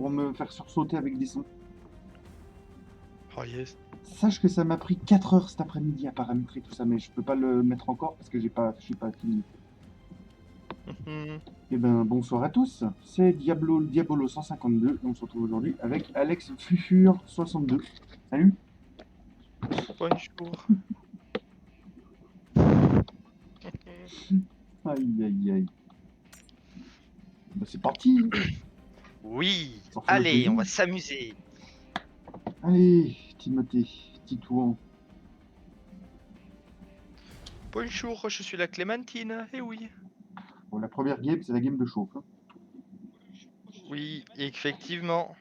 pour me faire sursauter avec des sons. Oh yes. Sache que ça m'a pris 4 heures cet après-midi à paramétrer tout ça, mais je peux pas le mettre encore parce que je suis pas fini. Eh ben, bonsoir à tous, c'est Diabolo 152, on se retrouve aujourd'hui avec Alex Fufur 62. Salut. Bonjour. Aïe aïe aïe. Bah, c'est parti. Oui, Ça fait allez, plaisir. on va s'amuser. Allez, Timothée, Titouan. Bonjour, je suis la Clémentine, eh oui. Bon, la première game, c'est la game de chauffe. Hein. Oui, effectivement.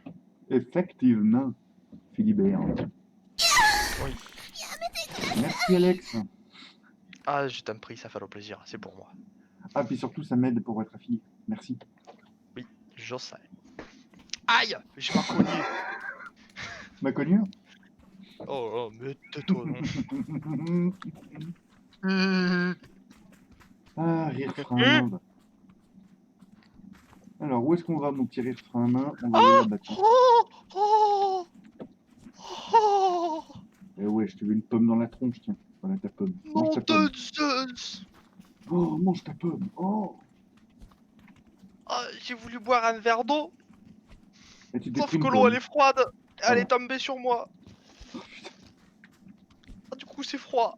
Effectivement, Philibert. Oui. Merci Alex. Ah, je t'en prie, ça fait le plaisir, c'est pour moi. Ah, puis surtout, ça m'aide pour être affilié. Merci. Oui, je sais. Aïe, je m'en connais. M'a connu. Oh, mais tais-toi, non. Ah, rire frein à main. Va. Alors, où est-ce qu'on va, mon petit rire frein à main? On va aller Oh, là-bas, tiens. oh, oh, oh, Eh ouais, je te veux une pomme dans la tronche, tiens. Voilà ta pomme. Mange nom ta de pomme. Zeus. Oh, mange ta pomme. Oh. Ah, j'ai voulu boire un verre d'eau, Et tu t'es sauf pris que une l'eau elle pomme. est froide. Elle est Voilà. tombée sur moi. Ah, du coup, c'est froid.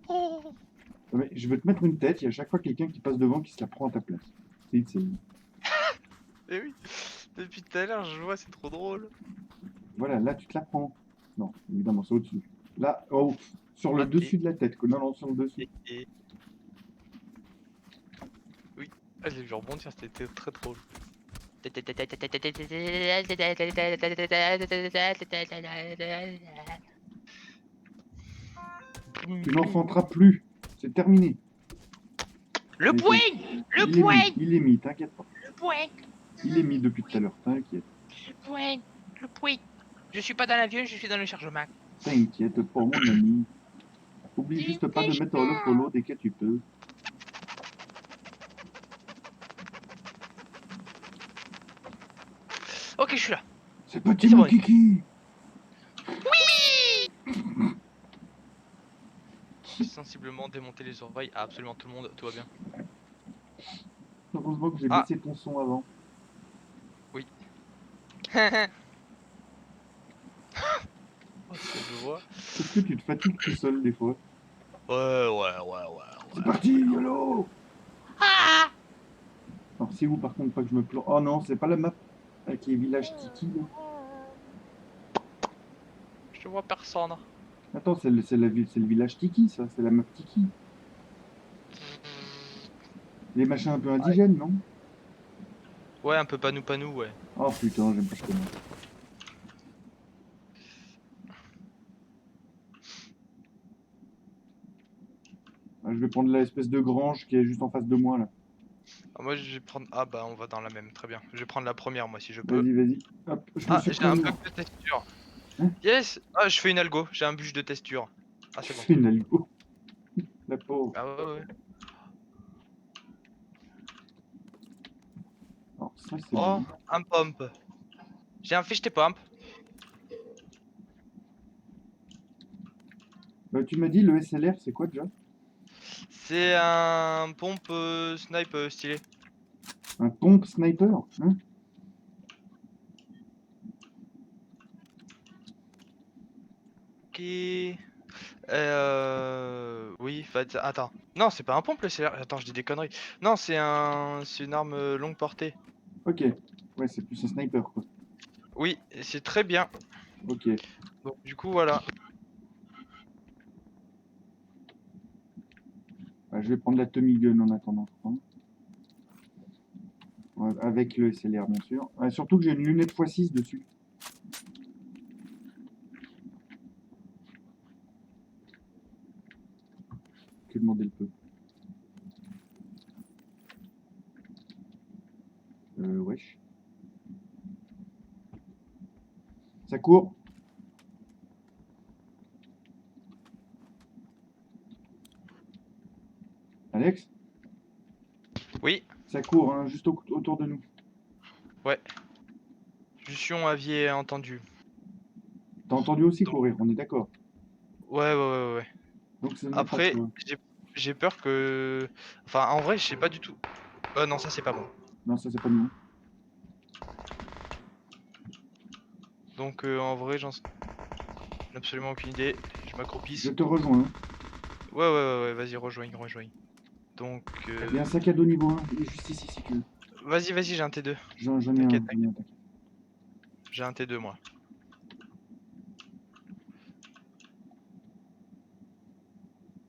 Oh. Mais je vais te mettre une tête, il y a à chaque fois quelqu'un qui passe devant qui se la prend à ta place. C'est... Eh oui, depuis tout à l'heure, je vois, c'est trop drôle. Voilà, là, tu te la prends. Non, évidemment, c'est au-dessus. Là, oh, sur le Raté. dessus de la tête. Non, non, sur le dessus. Et... Oui, ah, j'ai vu rebondir, c'était très drôle. Tu n'enfanteras plus. C'est terminé. Le point. Le Il est mis, point. il est mis, t'inquiète pas. Le point. Il est mis depuis tout à l'heure, t'inquiète. Le point. Le point. Je suis pas dans l'avion, je suis dans le chargement. T'inquiète pas, mon ami. Oublie juste pas de mettre le follow dès que tu peux. Ok, je suis là. C'est petit C'est mon bon. kiki. Oui. J'ai sensiblement démonté les oreilles à absolument tout le monde, tout va bien. Heureusement que j'ai Ah, baissé ton son avant. oui. Oh, ce que je vois. Est-ce que tu te fatigues tout seul des fois? Ouais. C'est parti, YOLO! Ah. Alors c'est où par contre pas que je me plante? Oh non, c'est pas la map avec les villages Tiki là. Je vois personne. Attends, c'est le village Tiki ça, c'est la map Tiki. Les machins un peu indigènes, non? Ouais, un peu panou, ouais. Oh putain, j'aime pas ce comment. Ah, je vais prendre l'espèce de grange qui est juste en face de moi là. Ah, moi, je vais prendre. Ah, bah, on va dans la même, très bien. Je vais prendre la première, moi, si je peux. Vas-y, vas-y. Hop, je me Ah, suis j'ai un promis. bug de texture. Hein? Yes! Ah, je fais une algo, j'ai un bûche de texture. Ah, Tu c'est bon. fais une algo. La pauvre. Ah, ouais. Alors ça c'est Oh, bon. un pump. J'ai un fiche tes pump. Tu m'as dit le SLR c'est quoi déjà? C'est un pompe snipe stylé. Un pompe sniper? Hein? Ok. Oui, attends. Non, c'est pas un pompe le CLR. Attends, je dis des conneries. Non, c'est une arme longue portée. Ok. Ouais, c'est plus un sniper quoi. Oui, c'est très bien. Ok. Donc, du coup, voilà. Bah, je vais prendre la Tommy Gun en attendant, je crois. Ouais, avec le SLR, bien sûr. Ouais, surtout que j'ai une lunette x6 dessus. Que demander le peu. Wesh. Ça court. Alex, Oui. ça court, hein, juste autour de nous. Ouais. Lucion Avier entendu. T'as entendu aussi Donc, courir, on est d'accord. ouais. Donc ce n'est pas Après, toi. j'ai peur que... Enfin, en vrai, je sais pas du tout. Non, ça c'est pas bon. Non, ça c'est pas nous. Donc en vrai, j'en ai absolument aucune idée. Je Je m'accroupisse. te rejoins. Ouais, vas-y, rejoigne. Donc, Il y a un sac à dos niveau 1, il est juste ici si tu veux. vas-y, j'ai un T2. J'en ai un, T'inquiète, t'inquiète. j'ai un T2 moi.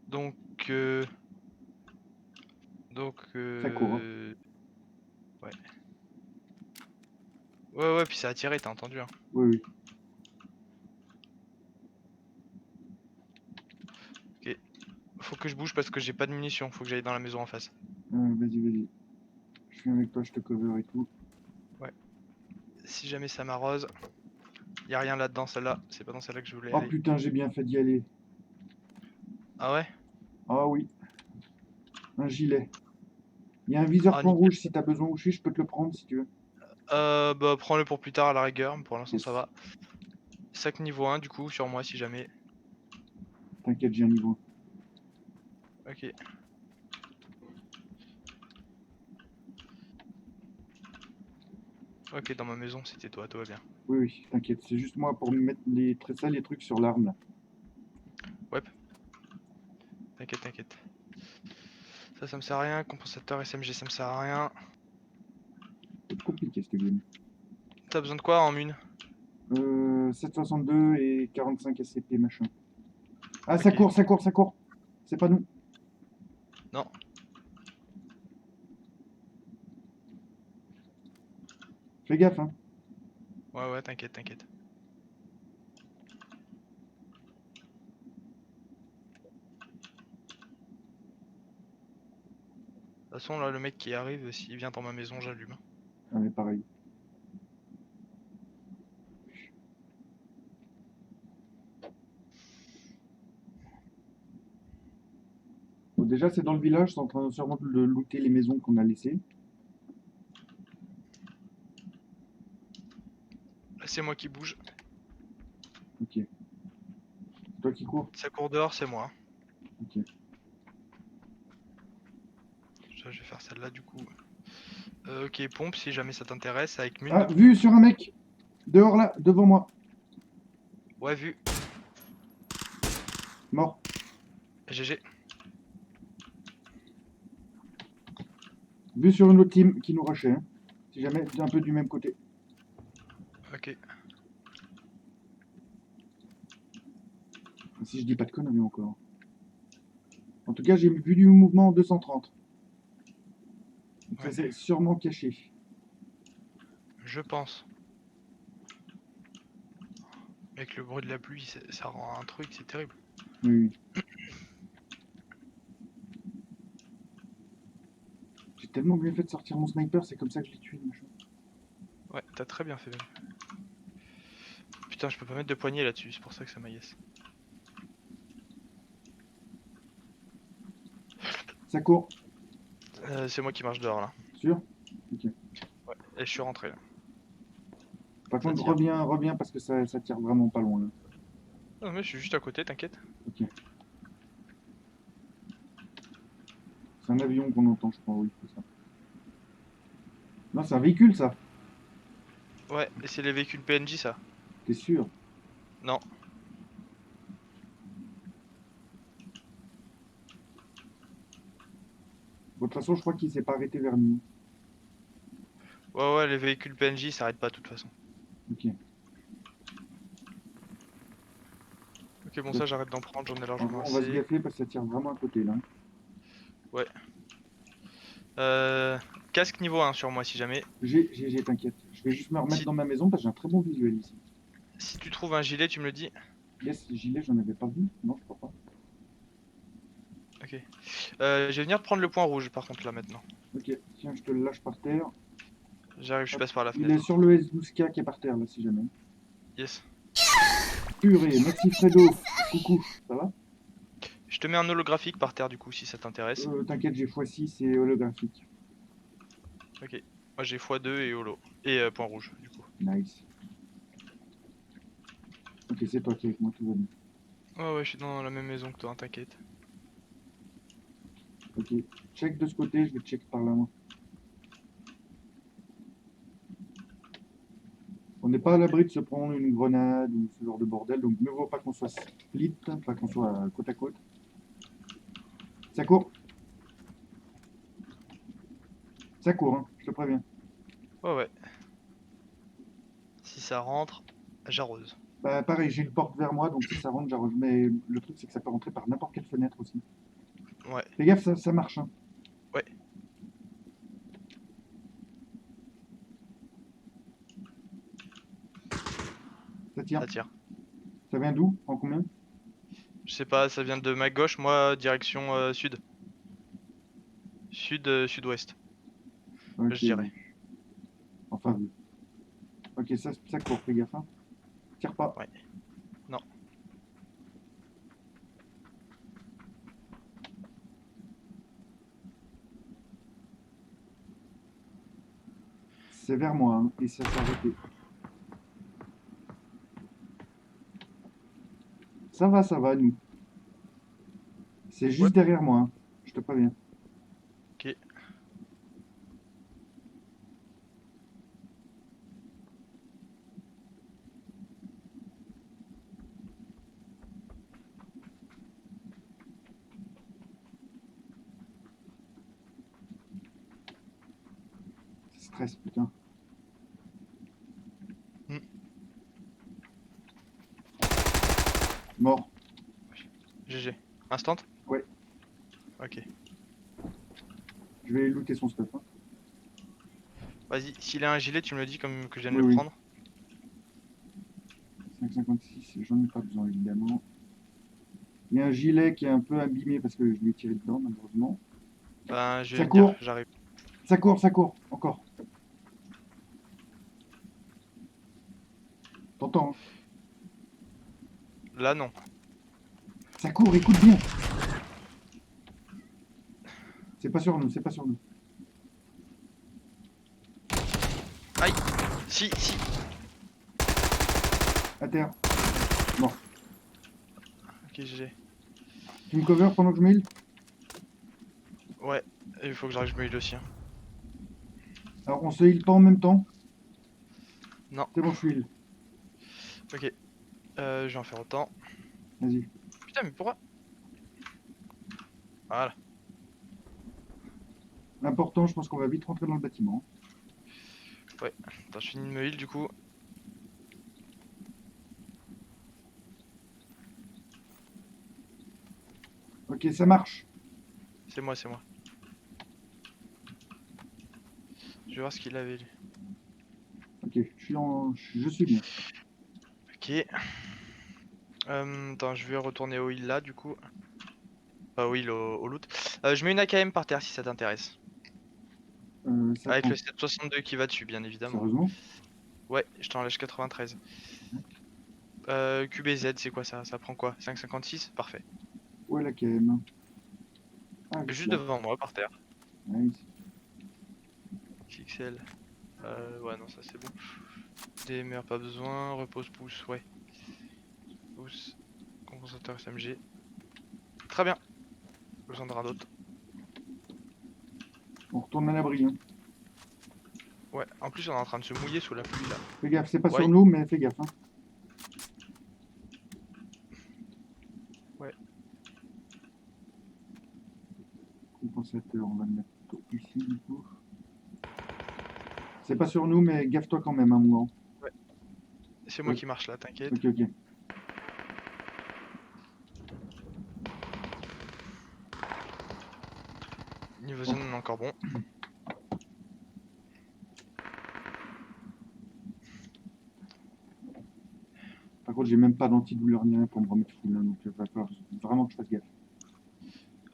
Donc, euh... Donc, Ça court. Hein. ouais. Ouais, puis ça a tiré, t'as entendu, hein. Oui. Ok. Faut que je bouge parce que j'ai pas de munitions. Faut que j'aille dans la maison en face. Vas-y. Je suis avec toi, je te cover et tout. Ouais. Si jamais ça m'arrose, y a rien là-dedans, celle-là. C'est pas dans celle-là que je voulais Oh aller. putain, j'ai bien fait d'y aller. Ah ouais? Ah oui, un gilet. Il y a un viseur Ah point nickel. rouge si t'as besoin aussi, je peux te le prendre si tu veux. Bah prends-le pour plus tard à la rigueur, mais pour l'instant ça Yes. va. Sac niveau 1 du coup sur moi si jamais. T'inquiète, j'ai un niveau. Ok. Ok, dans ma maison c'était toi, tout va bien. Oui, t'inquiète. C'est juste moi pour mettre les trucs sur l'arme là. Ouais. T'inquiète. Ça me sert à rien. Compensateur SMG ça me sert à rien. C'est compliqué cette game. T'as besoin de quoi en mune? 7,62 et 45 SCP machin. Ah, ça Ok. court. C'est pas nous. Non. Fais gaffe, hein. Ouais, t'inquiète. De toute façon là le mec qui arrive, s'il vient dans ma maison j'allume. Ah, mais pareil. Bon, déjà, c'est dans le village, c'est en train sûrement de looter les maisons qu'on a laissées. Là c'est moi qui bouge. Ok. C'est toi qui cours. Ça court dehors c'est moi. Ok. Je vais faire celle-là du coup. Ok, pompe si jamais ça t'intéresse avec mune Ah, du coup. vue sur un mec. Dehors là, devant moi. Ouais vu. Mort. GG. Vue sur une autre team qui nous rushait. Hein. Si jamais, un peu du même côté. Ok. Si je dis pas de conneries encore. En tout cas, j'ai vu du mouvement en 230. Donc ça Ouais. c'est sûrement caché. Je pense. Avec le bruit de la pluie, ça rend un truc, c'est terrible. Oui. J'ai tellement bien fait de sortir mon sniper, c'est comme ça que je l'ai tué. Machin. Ouais, t'as très bien fait même. Putain, je peux pas mettre de poignée là-dessus, c'est pour ça que ça m'agace. Ça court. C'est moi qui marche dehors là. Sûr. Ok. Ouais, et je suis rentré là. Par Ça contre, tire. reviens parce que ça tire vraiment pas loin. Là. Non mais je suis juste à côté, t'inquiète. Ok. C'est un avion qu'on entend, je crois, oui, c'est ça. Non, c'est un véhicule, ça. Ouais, et c'est les véhicules PNJ ça. T'es sûr? Non. Bon, de toute façon, je crois qu'il s'est pas arrêté vers nous. Ouais, les véhicules PNJ s'arrêtent pas de toute façon. Ok. Ok, bon ça j'arrête d'en prendre, j'en ai largement On va se assez. gaffer parce que ça tire vraiment à côté, là. Ouais. Euh... Casque niveau 1 sur moi si jamais. T'inquiète. Je vais juste me remettre Si, dans ma maison parce que j'ai un très bon visuel ici. si tu trouves un gilet, tu me le dis. Yes, gilet, j'en avais pas vu. Non, je crois pas. Ok. Je vais venir prendre le point rouge par contre là maintenant. Ok, tiens, je te le lâche par terre. J'arrive, je Hop. passe par la Il est fenêtre. sur le S12K qui est par terre, là, si jamais. Yes. Purée, merci Fredo. Coucou, ça va? Je te mets un holographique par terre du coup si ça t'intéresse. T'inquiète, j'ai x6 et holographique. Ok. Moi j'ai x2 et holo. Et point rouge du coup. Nice. Ok, c'est toi qui es avec moi, tout va bien. Ouais, ouais, je suis dans la même maison que toi, hein, t'inquiète. Ok, check de ce côté, je vais check par là, moi. On n'est pas à l'abri de se prendre une grenade ou ce genre de bordel, donc ne vaut pas qu'on soit split, pas qu'on soit côte à côte. Ça court. Ça court, hein, je te préviens. Ouais, ouais. Si ça rentre, j'arrose. Bah, pareil, j'ai une porte vers moi, donc si ça rentre, j'arrose. Mais le truc, c'est que ça peut rentrer par n'importe quelle fenêtre aussi. Ouais, Fais gaffe, ça marche. Hein. ouais, Ça tire. ça tire. Ça vient d'où? En combien? Je sais pas, ça vient de ma gauche, moi direction sud. Sud-ouest, Ok, je dirais. enfin, ok, ça court, fais gaffe. Hein. Tire pas. Ouais. Non. C'est vers moi, hein, et ça s'est arrêté. Ça va, nous. C'est Ouais. juste derrière moi, hein, je te préviens. Ok. Stress, putain. Hmm. Mort. GG. Instant? Ouais, Ok. je vais looter son stuff. Hein. Vas-y, s'il a un gilet, tu me le dis comme que je viens de Oui, le oui. prendre. 5,56, j'en ai pas besoin, évidemment. Il y a un gilet qui est un peu abîmé parce que je lui ai tiré dedans, malheureusement. Ben, je vais Ça me dire, court, j'arrive. ça court, encore. T'entends, hein. Là, non. Ça court, écoute bien. C'est pas sur nous, c'est pas sur nous. Aïe! Si, si! À terre. Mort. Ok, GG. Tu me cover pendant que je m'heal? Ouais, il faut que j'arrive, je me heal aussi. Hein. Alors, on se heal pas en même temps? Non. C'est bon, je suis heal. Ok. Je vais en faire autant. Vas-y. Putain, mais pourquoi? Voilà. L'important, je pense qu'on va vite rentrer dans le bâtiment. Ouais. Attends, je finis de me heal du coup. Ok, ça marche. C'est moi, c'est moi. Je vais voir ce qu'il avait lui. Ok, je suis bien. Ok. Attends, je vais retourner au heal là du coup. Pas au heal, au loot. Je mets une AKM par terre si ça t'intéresse. Ça Avec le prend. 762 qui va dessus, bien évidemment. Sérieusement? Ouais, je t'en lâche 93. QBZ, c'est quoi ça? Ça prend quoi? 5,56? Parfait. Ouais, la KM. Ah, Juste là. devant moi, par terre. Nice. XXL. Ouais, non, ça c'est bon. DMR, pas besoin. Repose pouce, ouais. Pouce. Compensateur SMG. Très bien. Besoin de rien d'autre. On retourne à l'abri. Hein. Ouais, en plus on est en train de se mouiller sous la pluie là. Fais gaffe, c'est pas sur Ouais, nous, mais fais gaffe. Hein. ouais. Compensateur, on va le mettre ici du coup. C'est pas sur nous, mais gaffe-toi quand même, hein, moi. Ouais. C'est moi Ouais. qui marche là, t'inquiète. Ok, ok. Niveau zone, on est encore bon. Par contre, j'ai même pas d'antidouleur ni rien pour me remettre full, hein, donc il va falloir vraiment que je fasse gaffe.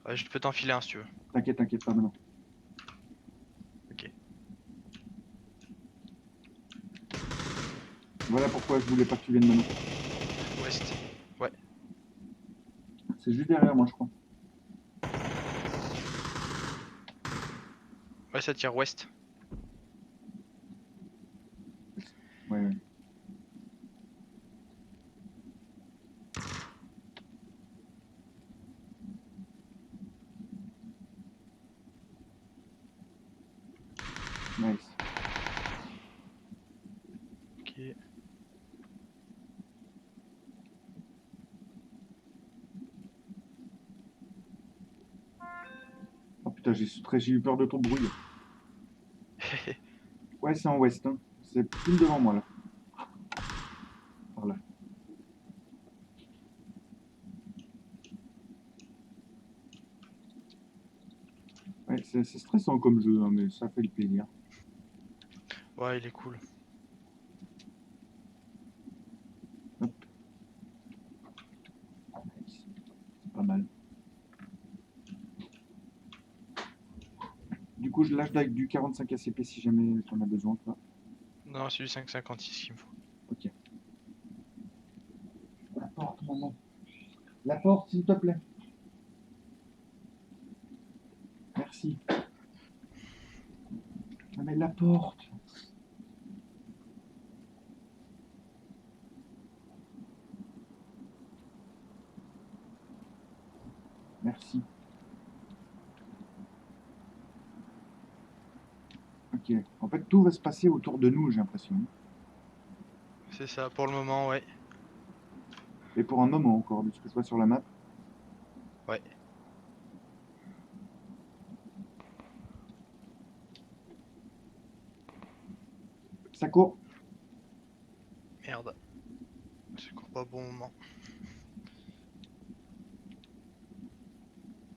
Ouais, je peux t'enfiler un si tu veux. T'inquiète, t'inquiète pas maintenant. Ok. Voilà pourquoi je voulais pas que tu viennes maintenant. Ouest. Ouais. C'est juste derrière moi, je crois. Ouais, ça tire ouest. Ouais, ouais. Nice. Ok. Oh putain, j'ai eu peur de ton bruit. Ouais, c'est en ouest. Hein. C'est pile devant moi là. Par là. Ouais, c'est stressant comme jeu, hein, mais ça fait le plaisir. Ouais, il est cool. Hop. Nice. C'est pas mal. Du coup, je lâche avec du 45 ACP si jamais t'en as besoin, toi. Non, c'est du 5,56 qu'il me faut. Ok. La porte, maman. La porte, s'il te plaît. Merci. Ah, mais la porte. Merci. Ok. En fait, tout va se passer autour de nous, j'ai l'impression. C'est ça, pour le moment, ouais. Et pour un moment encore, de ce que je vois sur la map. Ouais. Ça court. Merde. C'est encore pas bon moment.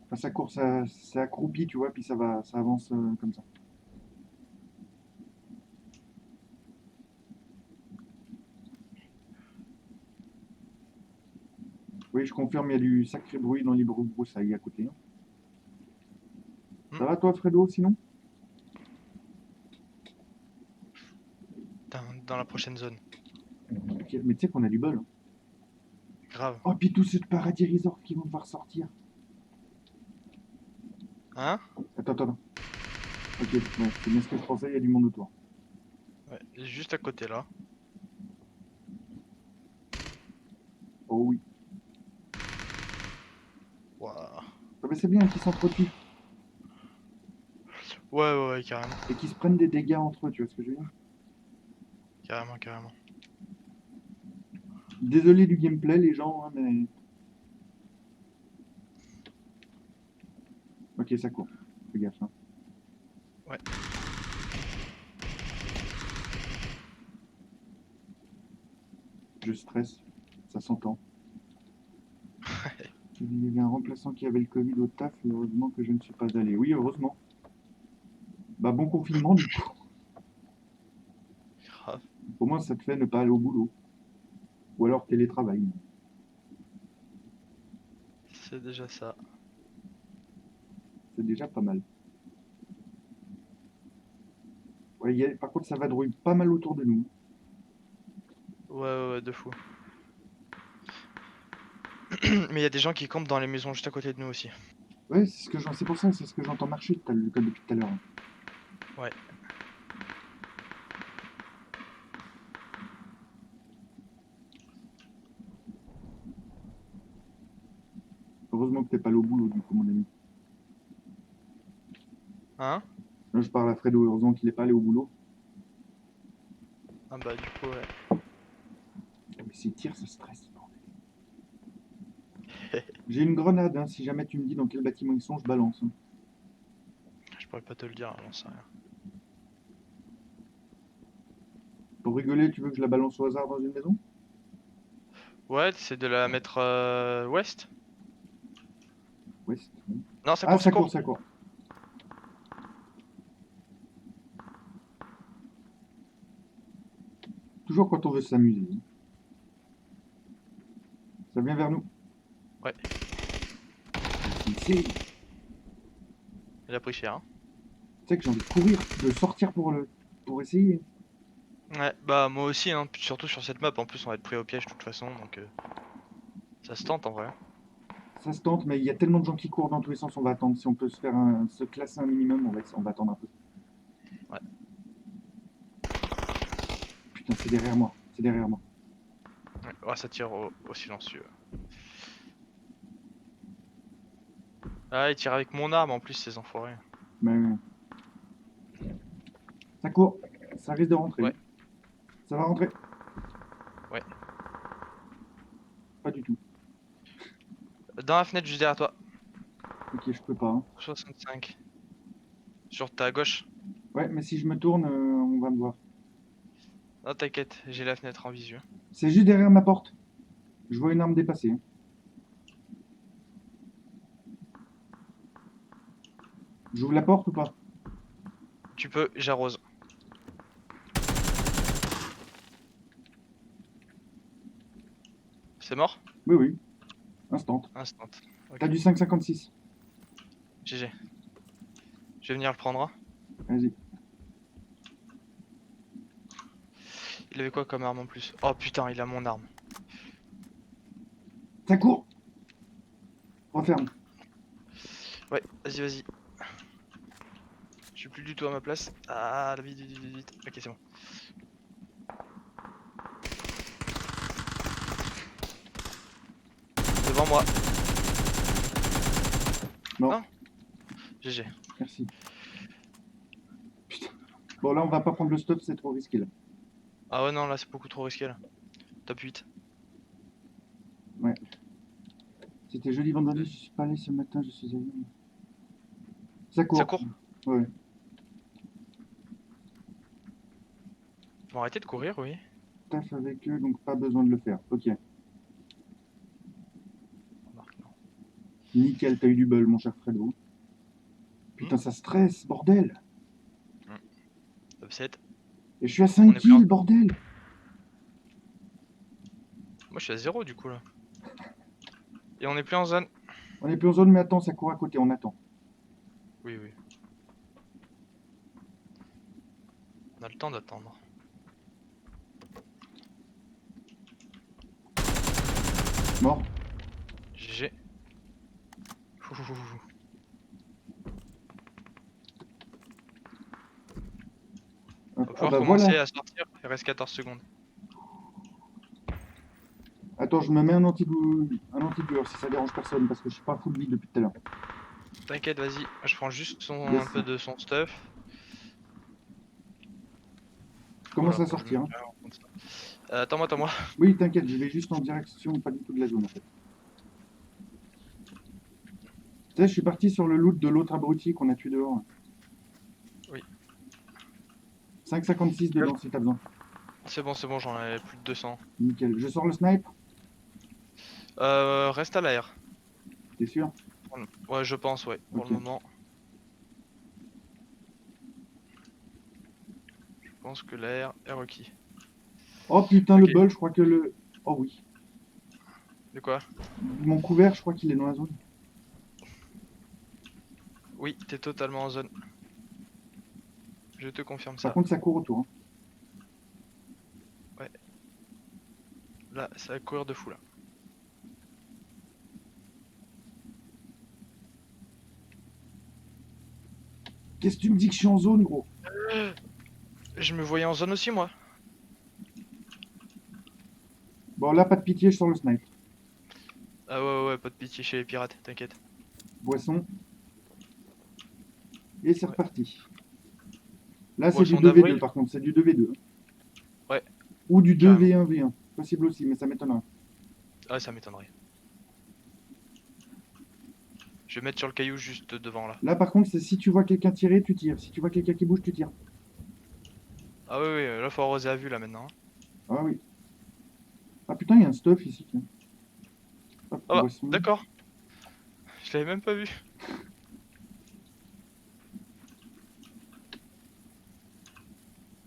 Enfin, ça court, ça accroupit, tu vois, puis ça avance comme ça. Oui, je confirme, il y a du sacré bruit dans les broussailles à côté. Hein. Hmm. Ça va toi, Fredo, sinon? Dans la prochaine zone. Ok, mais tu sais qu'on a du bol. Hein. Grave. Oh, puis tous ceux de Paradis Resort qui vont devoir sortir. Hein? Attends. Ok, ouais, c'est bien ce que je pensais, il y a du monde autour. Ouais, juste à côté là. Oh oui. Waouh. Ah, mais c'est bien qu'ils s'entretuent Ouais, carrément. et qu'ils se prennent des dégâts entre eux, tu vois ce que je veux dire? Carrément. Désolé du gameplay, les gens, hein, mais. Ok, ça court. Fais gaffe. Hein. Ouais. Je stresse, ça s'entend. Il y avait un remplaçant qui avait le Covid au taf, et heureusement que je ne suis pas allé. Oui, heureusement. Bah, bon confinement, du coup. Grave. Au moins, ça te fait ne pas aller au boulot. Ou alors télétravail. C'est déjà ça. C'est déjà pas mal. Ouais, par contre, ça vadrouille pas mal autour de nous. Ouais, de fou. Mais il y a des gens qui campent dans les maisons juste à côté de nous aussi. Ouais, c'est pour ça, c'est ce que j'entends marcher depuis tout à l'heure. Ouais. Heureusement que t'es pas allé au boulot, du coup, mon ami. Hein? Là, je parle à Fredo, heureusement qu'il est pas allé au boulot. Ah bah du coup, ouais. Oh, mais ces tirs, ça stresse, bordel. J'ai une grenade, hein, si jamais tu me dis dans quel bâtiment ils sont, je balance. Hein. Je pourrais pas te le dire, j'en sais rien. Pour rigoler, tu veux que je la balance au hasard dans une maison? Ouais, c'est de la mettre ouest? Ouest. Oui. Non, ça Ah, court, ça ça court, court. ça court. Toujours quand on veut s'amuser. Hein. Ça vient vers nous. Ouais, Tu il a pris cher. Hein. sais que j'ai envie de courir, de sortir pour essayer. Ouais, bah moi aussi, hein, surtout sur cette map. En plus, on va être pris au piège de toute façon, donc ça se tente en vrai. Ça se tente, mais il y a tellement de gens qui courent dans tous les sens, on va attendre. Si on peut se classer un minimum, on va attendre un peu. Ouais. putain, c'est derrière moi. C'est derrière moi. Ouais, oh, ça tire au silencieux. Ah, il tire avec mon arme en plus, ces enfoirés. Mais ça court. Ça risque de rentrer. Ouais. Ça va rentrer. Ouais. Pas du tout. Dans la fenêtre juste derrière toi. Ok, je peux pas. Hein. 65. Sur ta gauche. Ouais, mais si je me tourne, on va me voir. Non, t'inquiète, j'ai la fenêtre en visu. C'est juste derrière ma porte. Je vois une arme dépasser. Hein. J'ouvre la porte ou pas? Tu peux, j'arrose. C'est mort? Oui, oui. Instant. Instant. Ok. T'as du 5,56. GG. Je vais venir le prendre. Hein. Vas-y. Il avait quoi comme arme en plus? Oh putain, il a mon arme. Ça court. Referme. Ouais, vas-y, vas-y. Je suis plus du tout à ma place. Ah, vite, vite, vite, vite. Ok, c'est bon. Devant moi. Non. Non. GG. Merci. Putain. Bon, là, on va pas prendre le stop, c'est trop risqué, là. Ah ouais, non, là c'est beaucoup trop risqué là. Top 8. Ouais. C'était jeudi, vendredi, je suis pas allé ce matin, je suis allé. Ça court. Ça court. Ouais. Bon, arrêtez de courir, oui. Taf avec eux, donc pas besoin de le faire. Ok. Remarque, non. Nickel, t'as eu du bol, mon cher Fredo. Putain, ça stresse, bordel. Top 7. Et je suis à On 5 est plus en- kills, bordel. Moi je suis à 0 du coup là. Et on est plus en zone. On est plus en zone, mais attends, ça court à côté, on attend. Oui, oui. On a le temps d'attendre. Mort. GG. Ouh. On va Ah pouvoir bah commencer voilà. à sortir. Il reste 14 secondes. Attends, je me mets un antidouleur si ça dérange personne, parce que je suis pas full vie depuis tout à l'heure. T'inquiète, vas-y. Je prends juste Yes. un peu de son stuff. Je commence Voilà, à je me sortir. mets Hein. pas en compte ça. Attends-moi, attends-moi. Oui, t'inquiète, je vais juste en direction, pas du tout de la zone en fait. Tu sais, je suis parti sur le loot de l'autre abruti qu'on a tué dehors. Oui. 5,56 dedans si t'as besoin. C'est bon, j'en ai plus de 200. Nickel. Je sors le snipe, Reste à l'air. t'es sûr? Ouais, je pense, ouais, pour Ok. le moment. Je pense que l'air est requis. Oh putain, Ok. le bol, je crois que le. Oh oui. De quoi? Mon couvert, je crois qu'il est dans la zone. Oui, t'es totalement en zone. Je te confirme Par ça. contre, ça court autour. Hein. Là, ça va courir de fou là. Qu'est-ce que tu me dis que je suis en zone, gros? Je me voyais en zone aussi, moi. Bon, là, pas de pitié, je sors le snipe. Ah ouais, pas de pitié chez les pirates, t'inquiète. Boisson. Et c'est Ouais. reparti. Là, c'est du Boisson 2v2 d'avril. par contre, c'est du 2v2. Ouais, Ou du carrément. 2v1v1. Possible aussi, mais ça m'étonnerait. Ah, ça m'étonnerait. Je vais mettre sur le caillou juste devant là. Là, par contre, c'est si tu vois quelqu'un tirer, tu tires. Si tu vois quelqu'un qui bouge, tu tires. Ah oui, là faut arroser à vue là maintenant. Ah oui. Ah putain, il y a un stuff ici. Tiens. Hop, Ah bah, boisson. d'accord. Je l'avais même pas vu.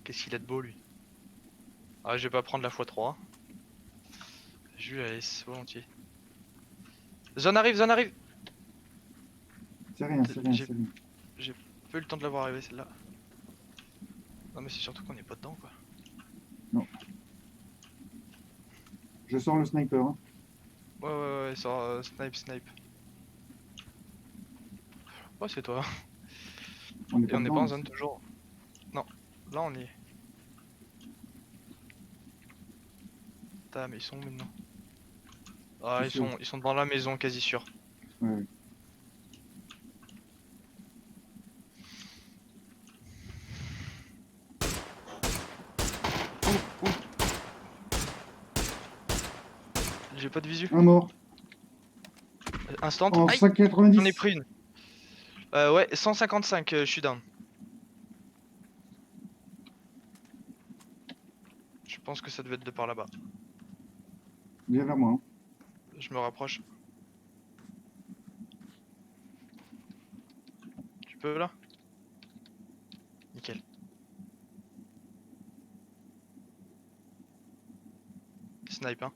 Qu'est-ce qu'il a de beau lui. Ah, je vais pas prendre la x3. Je vais la laisse volontiers. Zone arrive, zone arrive. C'est rien, c'est rien, J'ai c'est rien. j'ai pas eu le temps de la voir arriver celle-là. Non mais c'est surtout qu'on est pas dedans quoi. Je sors le sniper. Hein. Ouais, sort snipe. Oh c'est toi. On est Et pas on n'est dedans. pas en Là. zone toujours. Non, là on y est. Putain, mais ils sont où maintenant? Ah, C'est sûr. ils sont dans la maison, quasi sûr. Ouais. Ouh, j'ai pas de visu. Un mort. Instant. En Aïe, j'en ai 5,90. pris une. Ouais, 155, je suis down. Je pense que ça devait être de par là-bas. Viens vers moi. Hein. Je me rapproche. Tu peux là? Nickel. Snipe, hein.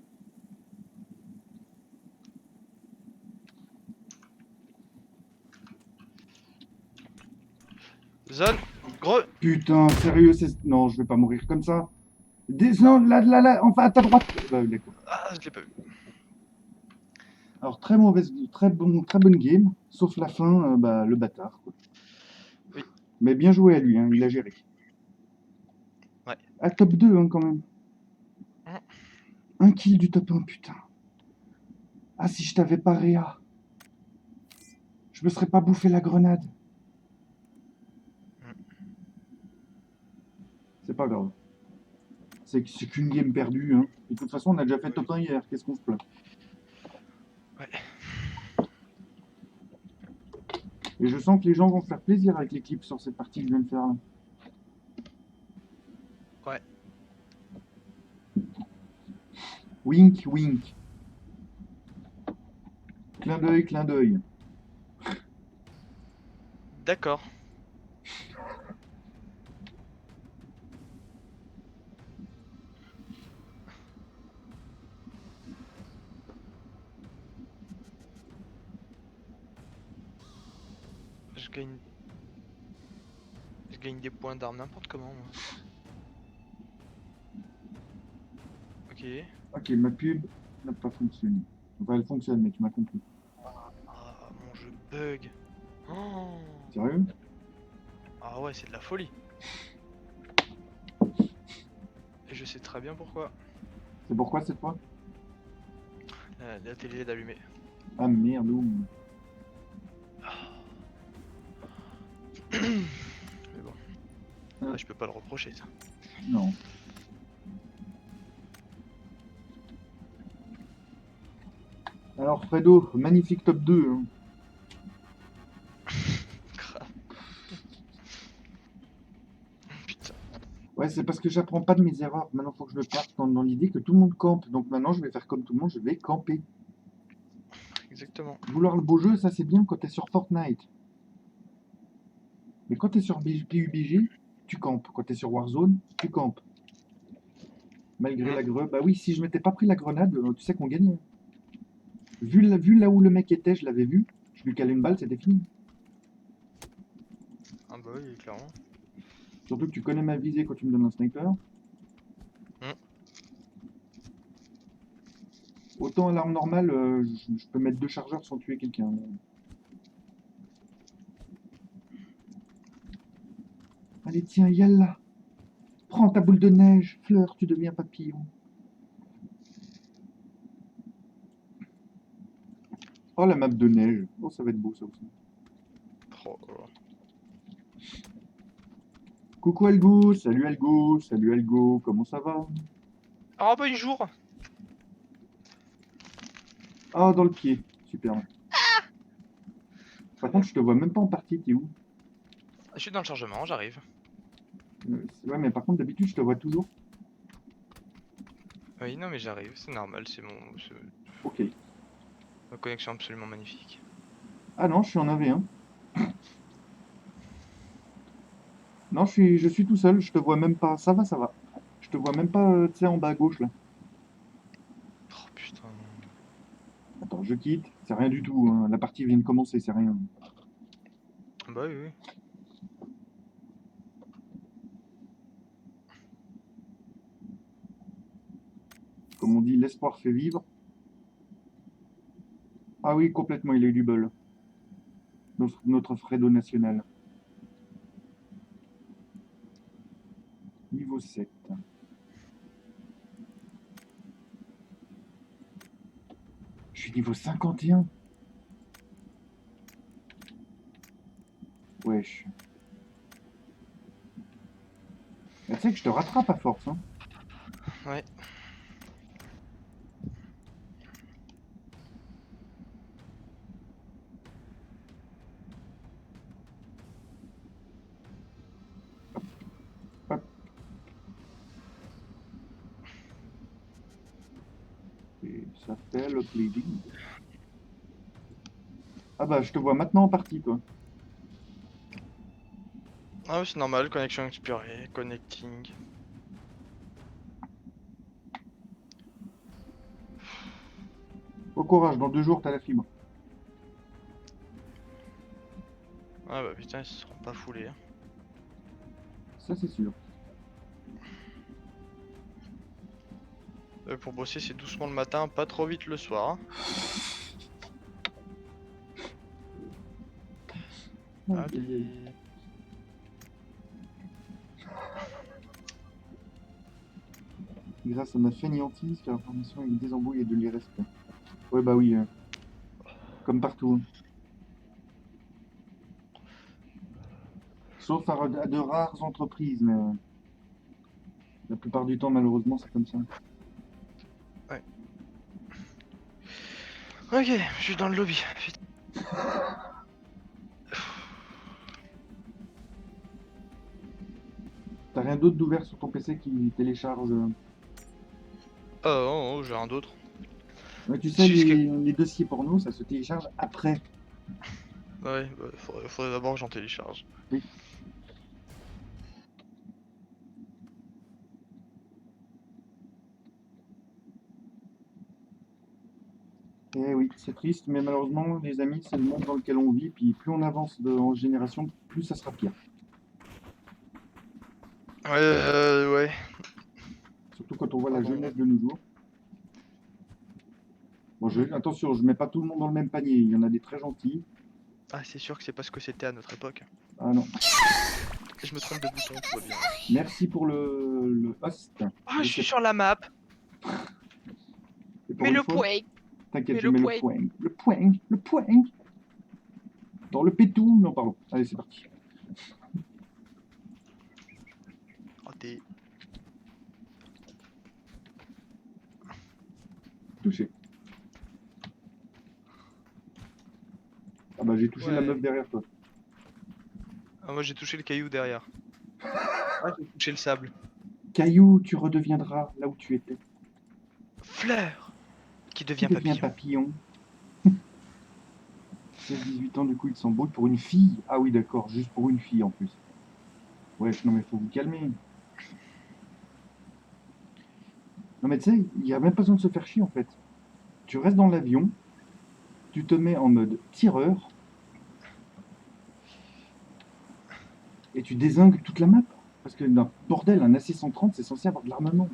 Zone, gros. Putain, sérieux, c'est... Non, je vais pas mourir comme ça. Non, là, enfin, à ta droite. Bah, d'accord. Ah, je l'ai pas vu. Alors, très mauvaise, très bonne game, sauf la fin, bah, le bâtard, quoi. Oui. Mais bien joué à lui, hein, il a géré. Ouais. À top 2, hein, quand même. Hum. Un kill du top 1, putain. Ah, si je t'avais pas réa, je me serais pas bouffé la grenade. C'est pas grave. C'est qu'une game perdue, hein. Et de toute façon, on a déjà fait top 1 hier, qu'est-ce qu'on se plaint? Ouais. Et je sens que les gens vont se faire plaisir avec les clips sur cette partie que je viens de faire là. Ouais. Wink, wink. Clin d'œil, clin d'œil. D'accord. Je gagne... Je gagne des points d'armes n'importe comment, moi. Ok. Ok, ma pub n'a pas fonctionné. Enfin, elle fonctionne, mais tu m'as compris. Ah, mon jeu bug. Oh. Sérieux? Ah ouais, c'est de la folie. Et je sais très bien pourquoi. C'est pourquoi cette fois? La télé est allumée. Ah merde, oh. Mais bon. Ah, je peux pas le reprocher, ça. Non. Alors Fredo, magnifique top 2. Hein. Grave. Putain. Ouais, c'est parce que j'apprends pas de mes erreurs. Maintenant, faut que je me parte dans l'idée que tout le monde campe. Donc maintenant, je vais faire comme tout le monde, je vais camper. Exactement. Vouloir le beau jeu, ça c'est bien quand t'es sur Fortnite. Mais quand t'es sur PUBG, tu campes. Quand t'es sur Warzone, tu campes. Malgré la greu. Bah oui, si je m'étais pas pris la grenade, tu sais qu'on gagnait. Vu là où le mec était, je l'avais vu. Je lui calais une balle, c'était fini. Ah bah oui, clairement. Surtout que tu connais ma visée quand tu me donnes un sniper. Hmm. Autant à l'arme normale, je peux mettre 2 chargeurs sans tuer quelqu'un. Allez, tiens, yalla. Prends ta boule de neige, Fleur, tu deviens papillon. Oh, la map de neige. Oh, ça va être beau, ça aussi. Oh, oh. Coucou Algo, salut Algo, salut Algo, comment ça va? Ah bah, bonjour. Ah, dans le pied, super. Très Par bien. contre, je te vois même pas en partie, t'es où? Je suis dans le chargement, j'arrive. Ouais, mais par contre, d'habitude, je te vois toujours. Oui, non mais j'arrive, c'est normal, Ok. ma connexion absolument magnifique. Ah non, je suis en AV1. Non, je suis tout seul, je te vois même pas. Ça va, ça va. Je te vois même pas, tu sais, en bas à gauche, là. Oh putain, non. Attends, je quitte. C'est rien du tout, hein. La partie vient de commencer, c'est rien. Bah oui, oui. Comme on dit, l'espoir fait vivre. Ah oui, complètement, il a eu du bol. Notre Fredo national. Niveau 7. Je suis niveau 51. Wesh. Mais tu sais que je te rattrape à force, hein. Ouais. Hop. Et ça fait le bleeding. Ah bah, je te vois maintenant en partie, toi. Ah oui, c'est normal, connexion expirée, connecting. Au courage, dans 2 jours, t'as la fibre. Ah bah putain, ils se seront pas foulés. Hein. Ça, c'est sûr. Pour bosser, c'est doucement le matin, pas trop vite le soir. Hein. Aïe, aïe, aïe. Allez. Grâce à ma fainéantise, car l'information est désembrouille et de l'irrespect. Ouais, bah oui. Comme partout. Sauf à de rares entreprises, mais la plupart du temps, malheureusement, c'est comme ça. Ouais. Ok, je suis dans le lobby. Putain. T'as rien d'autre d'ouvert sur ton PC qui télécharge Oh, j'ai un d'autre. Ouais, tu sais, C'est juste que... les dossiers porno, ça se télécharge après. Ouais, bah, faudrait d'abord que j'en télécharge. Oui. Eh oui, c'est triste, mais malheureusement, les amis, c'est le monde dans lequel on vit. Puis plus on avance en génération, plus ça sera pire. Ouais. Surtout quand on voit la Pardon. jeunesse de nos jours. Bon, attention, je mets pas tout le monde dans le même panier. Il y en a des très gentils. Ah, c'est sûr que c'est pas ce que c'était à notre époque. Ah non. Je me trompe de bouton, tout va bien. Merci pour le host. Ah, de je suis cette- sur la map. Et pour Mais une le fois, point. t'inquiète, Mais je le mets le point. point. Le point. Le point. Dans le pétou. Non, pardon. Allez, c'est parti. Raté. Touché. Ah bah, j'ai touché la Ouais. meuf derrière toi. Ah, moi j'ai touché le caillou derrière. Ah, j'ai touché le sable. Caillou, tu redeviendras là où tu étais. Fleur qui Qui devient devient papillon. papillon. 16-18 ans, du coup, il s'embrouille pour une fille. Ah oui, d'accord, juste pour une fille en plus. Wesh, non mais faut vous calmer. Non mais tu sais, il n'y a même pas besoin de se faire chier en fait. Tu restes dans l'avion, tu te mets en mode tireur, et tu dézingues toute la map. Parce que, non, bordel, un AC-130, c'est censé avoir de l'armement.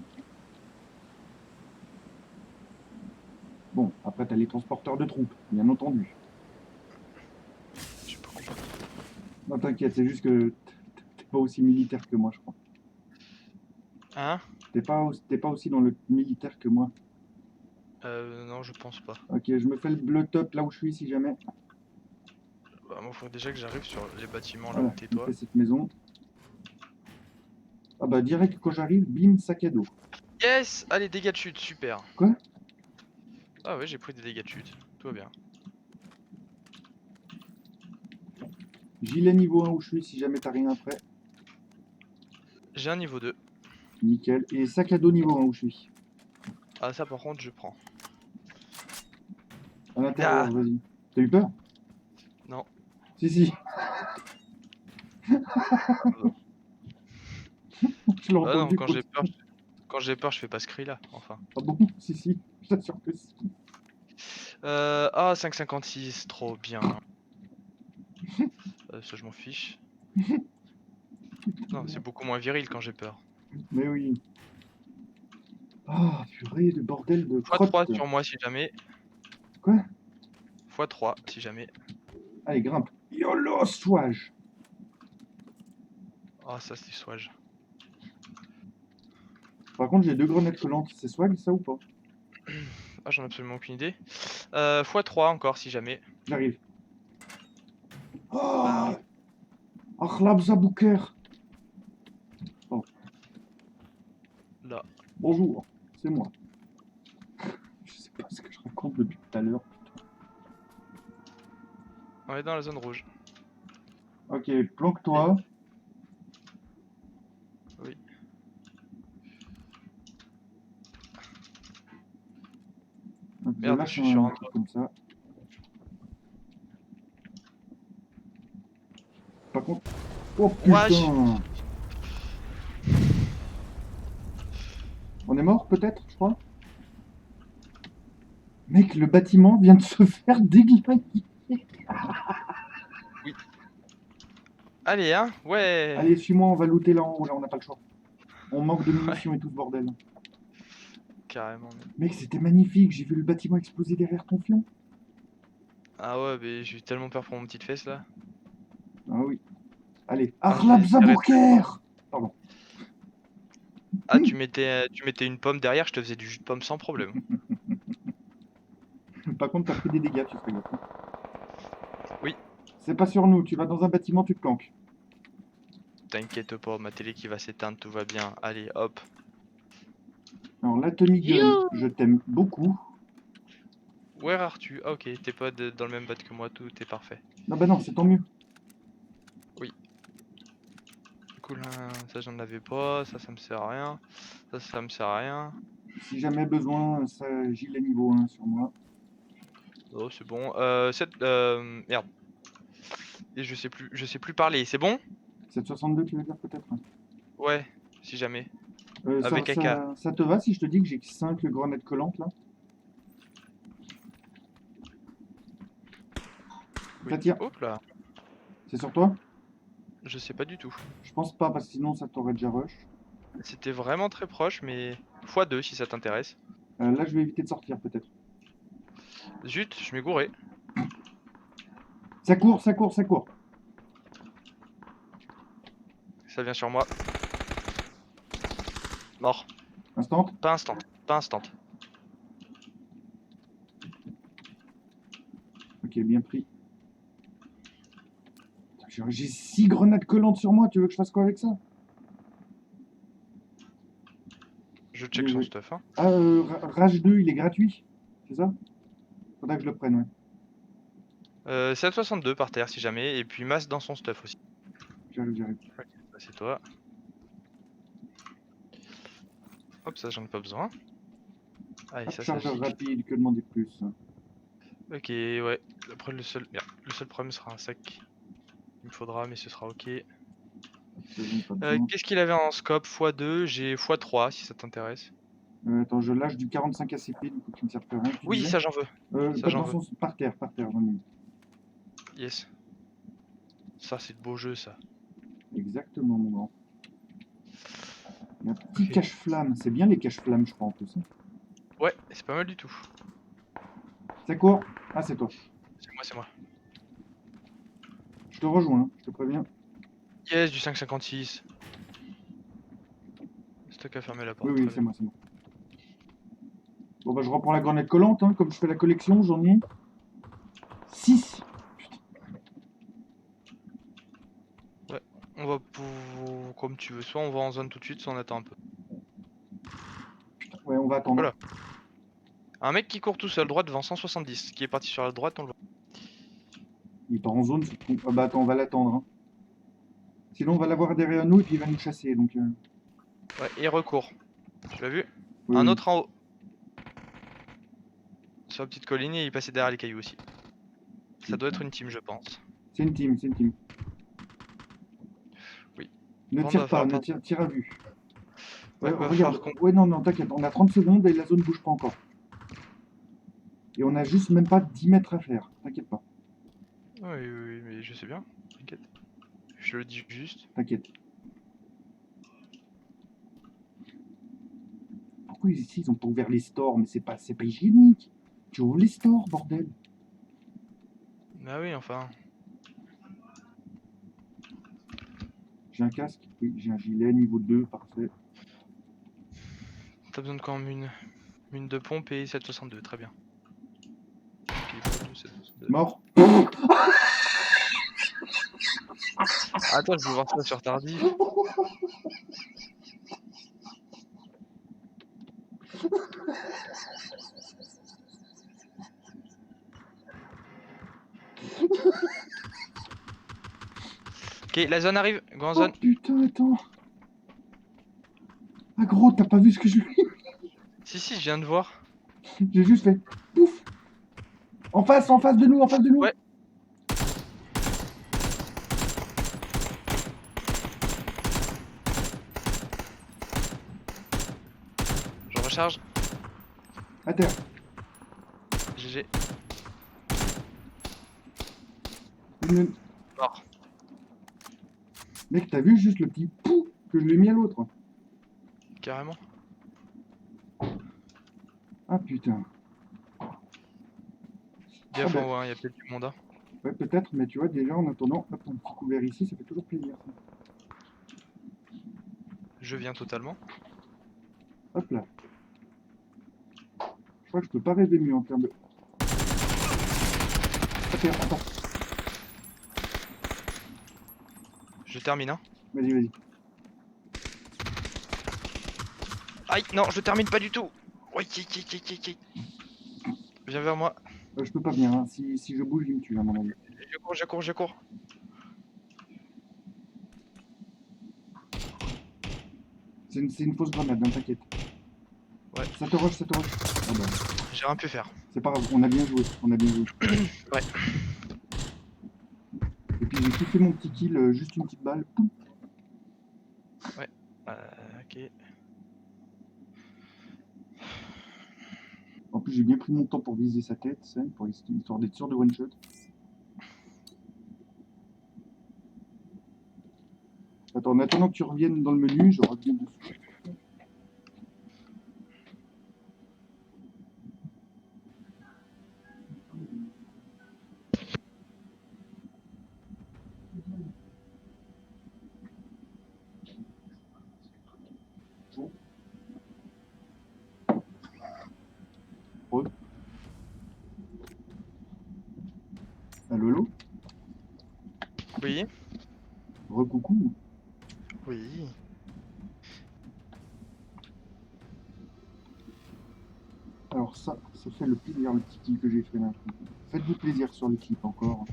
Bon, après, t'as les transporteurs de troupes, bien entendu. J'ai pas compris. Non, t'inquiète, c'est juste que t'es pas aussi militaire que moi, je crois. Hein? T'es pas aussi dans le militaire que moi. Non, je pense pas. Ok, je me fais le bleu top là où je suis si jamais. Bah, moi, faut déjà que j'arrive sur les bâtiments là où Voilà, t'es il toi. fait cette maison. Ah bah, direct quand j'arrive, bim, sac à dos. Yes! Allez, dégâts de chute, super. Quoi? Ah ouais, j'ai pris des dégâts de chute. Tout va bien. Gilet niveau 1 où je suis si jamais t'as rien après. J'ai un niveau 2. Nickel. Et sac à dos niveau 1 où je suis. Ah, ça par contre, je prends. À l'intérieur, Ah! vas-y. T'as eu peur? Non. Si, si. Je l'ai Bah non, entendu. quand j'ai peur, je fais pas ce cri là, enfin. Ah bon? Si, si. Je t'assure que si. Ah, 5,56, trop bien. Ça, je m'en fiche. Non, c'est beaucoup moins viril quand j'ai peur. Mais oui. Ah, purée de bordel de x3 crotte. sur moi si jamais. Quoi? x3 si jamais. Allez, grimpe. YOLO, swage. Ah, ça c'est swage. Par contre, j'ai 2 grenades volantes. C'est swag, ça ou pas? Ah, j'en ai absolument aucune idée. x3 encore si jamais. J'arrive. Bah, Oh, arrive. Akhlab Zabouker. Oh, Là. bonjour, c'est moi. Je sais pas ce que je raconte depuis tout à l'heure. On est dans la zone rouge. Ok, planque-toi. Oui. Donc, je Merde, je lâche suis sur un un truc toit. comme ça. Par contre... Oh Wesh. putain! On est mort peut-être, je crois? Mec, le bâtiment vient de se faire déglinguer. Oui. Allez, hein. Ouais. Allez, suis-moi, on va looter là en haut, là, on n'a pas le choix. On manque de Ouais, munitions et tout ce bordel. carrément. Même. Mec, c'était magnifique, j'ai vu le bâtiment exploser derrière ton fion. Ah ouais, mais j'ai eu tellement peur pour mon petite fesse là. Ah oui. Allez, Ah, Arlab j'ai tiré très fort. Zabouker! Pardon. Ah, tu mettais une pomme derrière, je te faisais du jus de pomme sans problème. Par contre, t'as pris des dégâts, tu ferais gaffe. Oui, C'est pas sur nous, tu vas dans un bâtiment, tu te planques. t'inquiète pas, ma télé qui va s'éteindre, tout va bien. Allez, hop. Alors, la Tommy Gun, You. je t'aime beaucoup. Where are tu? Ah ok, t'es pas dans le même boat que moi, tout est parfait. Non, bah non, c'est tant mieux. Oui. Du coup là, ça j'en avais pas, ça me sert à rien. Ça me sert à rien. Si jamais besoin, ça, gilet niveau 1 sur moi. Oh c'est bon. Merde. Et je sais plus parler, c'est bon? 762, tu veux dire peut-être? Ouais, si jamais. Ça, Avec AK. ça te va si je te dis que j'ai 5 grenades collantes là? Oui. Ça tire. Hop là. C'est sur toi? Je sais pas du tout. Je pense pas, parce que sinon ça t'aurait déjà rush. C'était vraiment très proche, mais x2 si ça t'intéresse. Là, je vais éviter de sortir peut-être. Zut, je m'ai gouré. Ça court, ça court, ça court. Ça vient sur moi. Mort. Instant. Pas instant. Pas instant. Ok, bien pris. J'ai 6 grenades collantes sur moi, tu veux que je fasse quoi avec ça? Je check son Désolé. stuff. Hein. Ah, Rage 2, il est gratuit, c'est ça? Faudra que je le prenne, ouais. 762 par terre si jamais. Et puis masse dans son stuff aussi. J'arrive, j'arrive. Ok, ça, c'est toi. Hop, ça j'en ai pas besoin. Allez, Hop, ça chargeur fixe. rapide, que demander de plus? Ok, ouais. Après, le seul problème sera un sac. Il me faudra, mais ce sera ok. Ça, j'en ai pas besoin. Qu'est-ce qu'il avait en scope x2? J'ai x3 si ça t'intéresse. Attends, je lâche du 45 ACP, du coup, qui me sert plus à rien, tu Oui, disais? ça j'en veux. Ça Pas j'en dans veux. son... par terre, j'en ai mis. Yes. Ça, c'est de beau jeu, ça. Exactement, mon grand. Il y a un petit Ok. cache-flamme, c'est bien les cache-flammes, je crois, en plus. Hein. Ouais, c'est pas mal du tout. Ça court. Ah, c'est toi. C'est moi. Je te rejoins, hein, je te préviens. Yes, du 5,56. C'est toi qui as fermé la Oui, porte, oui, très c'est bien. moi, c'est moi. Bon, bah, je reprends la grenade collante, hein, comme je fais la collection, j'en ai 6. Ouais, on va comme tu veux. Soit on va en zone tout de suite, soit on attend un peu. Ouais, on va attendre. Voilà. Un mec qui court tout seul, droit devant 170. Qui est parti sur la droite, on le voit. Il part en zone, ce con. Ah, bah, attends, on va l'attendre. Hein. Sinon, on va l'avoir derrière nous et puis il va nous chasser, donc... Ouais, et il recourt. Tu l'as vu? Oui, Un oui. autre en haut. Sur la petite colline et il passait derrière les cailloux aussi. Ça doit être une team, je pense. C'est une team, c'est une team. Oui. Ne Bon, tire bah, pas, falloir ne partir. tire, tire à vue. Ouais, Ouais, va regarde. falloir qu'on. Ouais, non, non, t'inquiète, on a 30 secondes et la zone bouge pas encore. Et on a juste même pas 10 mètres à faire, t'inquiète pas, Oui, mais je sais bien. T'inquiète. Je te le dis juste. t'inquiète. Pourquoi ici ils ont pas ouvert les stores? Mais c'est pas hygiénique. Tu ouvres les stores, bordel. Ah oui, enfin. J'ai un casque, oui, j'ai un gilet niveau 2, parfait. T'as besoin de quoi en mine? Mine de pompe et 7,62, très bien. c'est- Mort. Attends, je vais voir ça sur Tardif. Ok, la zone arrive, grande Oh zone. putain, attends. Ah gros, t'as pas vu ce que je lui ai Si, je viens de voir. J'ai juste fait pouf. En face de nous, en face de nous. Ouais. Je recharge. À terre. GG. Une- Mort. Mec, t'as vu juste le petit pouf que je lui ai mis à l'autre. Carrément. Ah putain. Gaffe bah. en haut, hein, y a peut-être du monde. Hein. Ouais, peut-être, mais tu vois, déjà en attendant, hop, un petit couvert ici, ça fait toujours plaisir. Ça. Je viens totalement. Hop là. Je crois que je peux pas rêver mieux en termes de. Attends. Je termine, hein. Vas-y. Aïe, non, je termine pas du tout. Oui, viens vers moi. Je peux pas venir, hein. Si je bouge, il me tue, à mon avis. Je cours. C'est une fausse grenade, hein, t'inquiète. Ouais. Ça te rush. Ah bah. J'ai rien pu faire. C'est pas grave, on a bien joué. Ouais. Et puis j'ai kiffé mon petit kill, juste une petite balle. Poum. Ouais. Ok. En plus, j'ai bien pris mon temps pour viser sa tête, ça, pour histoire d'être sûr de one shot. Attends, en attendant que tu reviennes dans le menu, je reviens dessus. Allô? Oui. Recoucou. Oui. Alors ça fait le plaisir, le petit kill que j'ai fait là. Faites-vous plaisir sur les clips encore.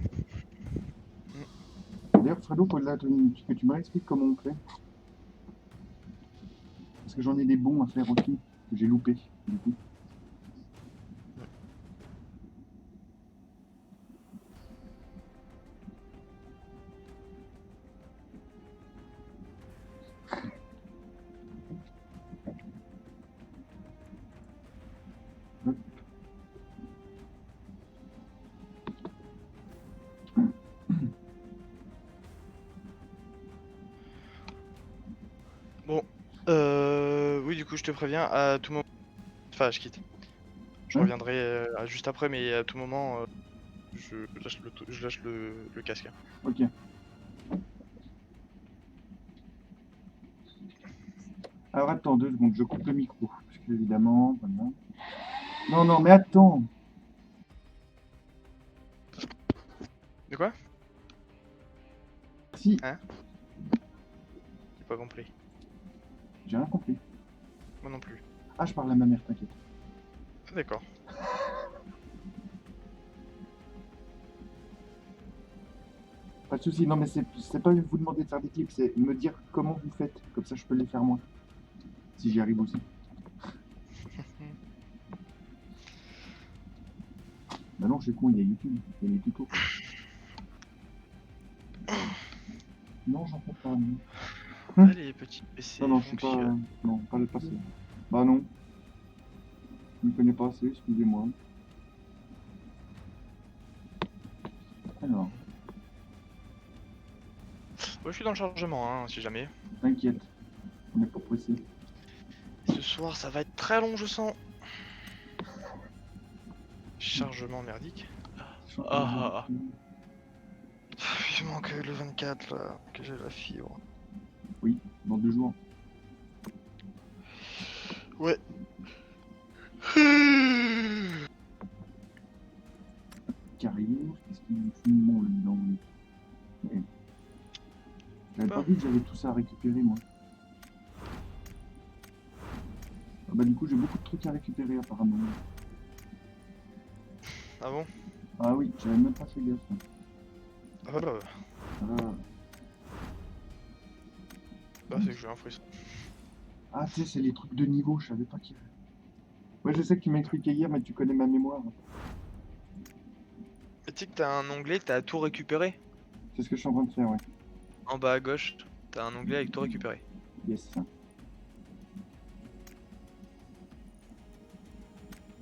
D'ailleurs, Fredo, faudrait que tu me réexpliques comment on fait. Parce que j'en ai des bons à faire aussi, que j'ai loupé, du coup. Hop. Bon. Oui, du coup, je te préviens, à tout moment. Enfin, je quitte. Je Hein? reviendrai juste après, mais à tout moment, je lâche le casque. Hein. Ok. Alors attends 2 secondes, je coupe le micro. Parce que évidemment, voilà. Non, mais attends. De quoi? Si, Hein? J'ai pas compris. j'ai rien compris. Moi non plus. Ah, je parle à ma mère, t'inquiète. Ah, d'accord. Pas de soucis, non mais c'est pas vous demander de faire des clips, c'est me dire comment vous faites. Comme ça, je peux les faire moi. Si j'y arrive aussi. Bah non, je suis con, il y a YouTube, il y a les tutos. Non, j'en fais pas. Non, Allez, petit PC. non, je suis pas. Non, pas le passé. Bah non. Je ne connais pas assez, excusez-moi. Alors, Ouais, je suis dans le chargement, hein, si jamais. t'inquiète, on n'est pas pressé. Ce soir, ça va être très long, je sens. Chargement merdique. Ah. Vivement que le 24, là, que j'ai la fibre. Oui, dans 2 jours. Ouais. compris que j'avais tout ça à récupérer, moi. Ah bah du coup, j'ai beaucoup de trucs à récupérer, apparemment. Ah bon? Ah oui, j'avais même pas fait gaffe. Hein. Ah bah, Ah, bah c'est que j'ai un frisson. Ah, tu sais, c'est les trucs de niveau, je savais pas qu'il y avait. Ouais, je sais que tu m'as expliqué hier, mais tu connais ma mémoire. Tu sais que t'as un onglet, t'as tout récupéré. C'est ce que je suis en train de faire, ouais. En bas à gauche, t'as un onglet avec tout récupéré. Yes.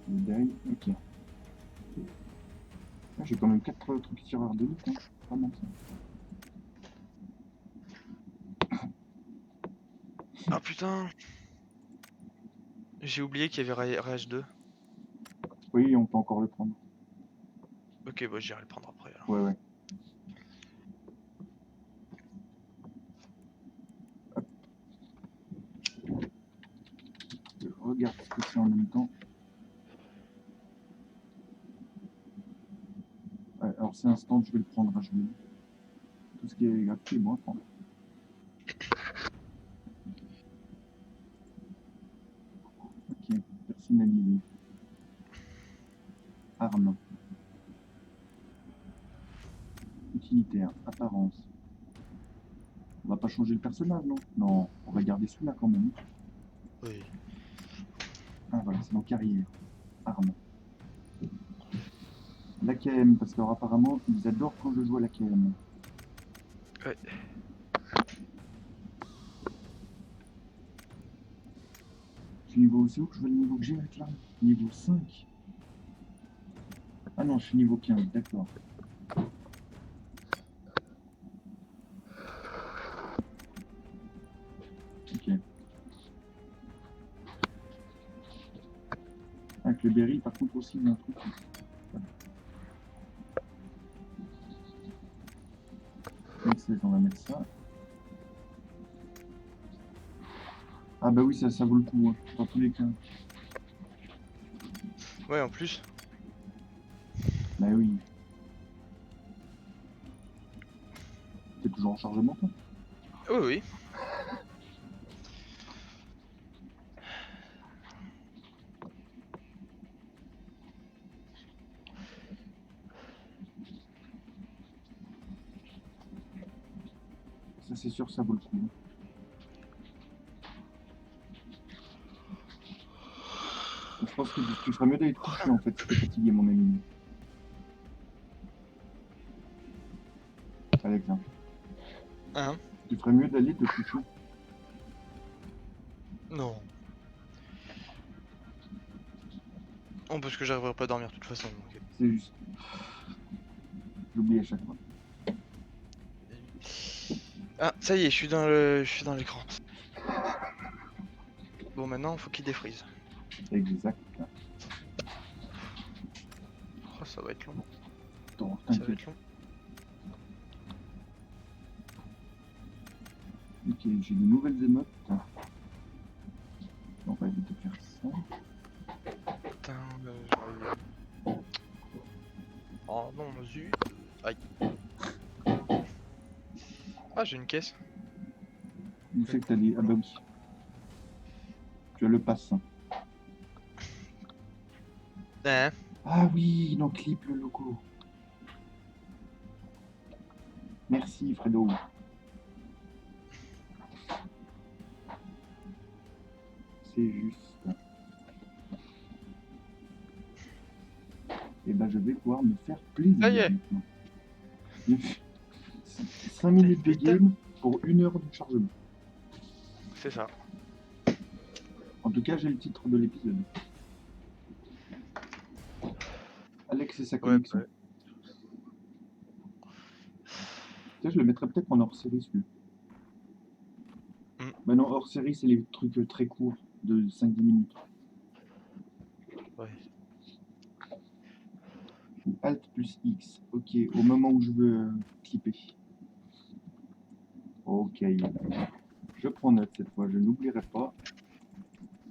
Médaille, ok. Ah, j'ai quand même 4 trucs tireurs d'élite, hein. Pas mal ça. Ah putain! J'ai oublié qu'il y avait Rage 2. Oui, on peut encore le prendre. Ok, bah j'irai le prendre après alors. Ouais. Hop. Je regarde ce que c'est en même temps. Ouais, alors c'est instant, je vais le prendre à jouer. Tout ce qui est gratuit est bon à prendre. Ok, personnalisé. Arme. Utilitaire. Apparence. On va pas changer le personnage, non? Non, on va garder celui-là quand même. Oui. Ah voilà, c'est dans carrière. Arme. L'AKM, parce qu'apparemment, ils adorent quand je joue à l'AKM. Ouais. Je suis niveau... C'est où que je vois le niveau que j'ai avec l'arme? Niveau 5. Ah non, je suis niveau 15, d'accord. Ok. Avec le berry, par contre aussi, il y a un truc. Donc, on va mettre ça. Ah bah oui, ça vaut le coup, hein, dans tous les cas. Ouais, en plus. Bah oui. T'es toujours en chargement, toi? Oui, oui. Ça, c'est sûr, ça vaut le coup. Je pense que tu ferais mieux d'aller te coucher, en fait, si t'es fatigué, mon ami. Alex, hein. Hein? Tu ferais mieux d'aller te coucher. Non. Oh, parce que j'arriverai pas à dormir de toute façon. Donc... C'est juste. J'oublie à chaque fois. Ah, ça y est, je suis dans l'écran. Bon, maintenant, faut qu'il défrise. Exact. Oh, ça va être long. Attends, Ça va t'inquiète. être long. Ok, j'ai de nouvelles émotes. On va éviter de faire ça. Putain, oh non, zut. Aïe. Ah, j'ai une caisse. Où c'est que t'as dit? Ah bah oui. Tu as le pass. Hein? Ah oui, donc clip le logo. Merci Fredo. C'est juste. Et ben je vais pouvoir me faire plaisir Ça y est. maintenant. 5 minutes de Putain. game pour 1 heure de chargement. C'est ça. En tout cas, j'ai le titre de l'épisode. Alex et sa Ouais, connexion. ouais. Tu sais, je le mettrais peut-être en hors-série celui-là. Bah non, hors-série, c'est les trucs très courts, de 5-10 minutes. Ouais. Ou Alt plus X. Ok, au moment où je veux clipper. Ok. Je prends note cette fois, je n'oublierai pas.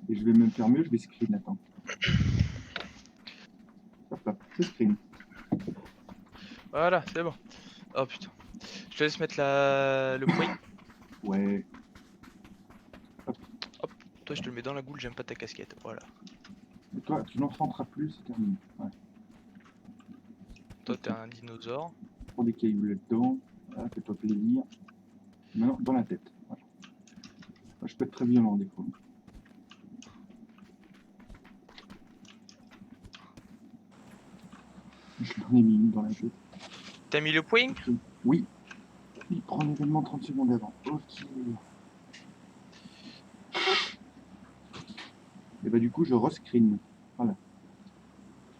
Et je vais même faire mieux, je vais screen, attends. Hop là, c'est screen. Voilà, c'est bon. Oh putain. Je te laisse mettre le bruit. Ouais. Toi, je te le mets dans la goule, j'aime pas ta casquette. Voilà. Et toi, tu n'enfanteras plus, c'est terminé. Ouais. Toi, t'es un dinosaure. Prends des cailloux là-dedans. Voilà, fais-toi plaisir. Maintenant, dans la tête. Voilà. Moi, je peux être très violent des fois. Je l'en ai mis une dans la tête. T'as mis le point? Oui. Il prend l'événement 30 secondes avant. Ok. Et bah du coup, je rescreen. Voilà.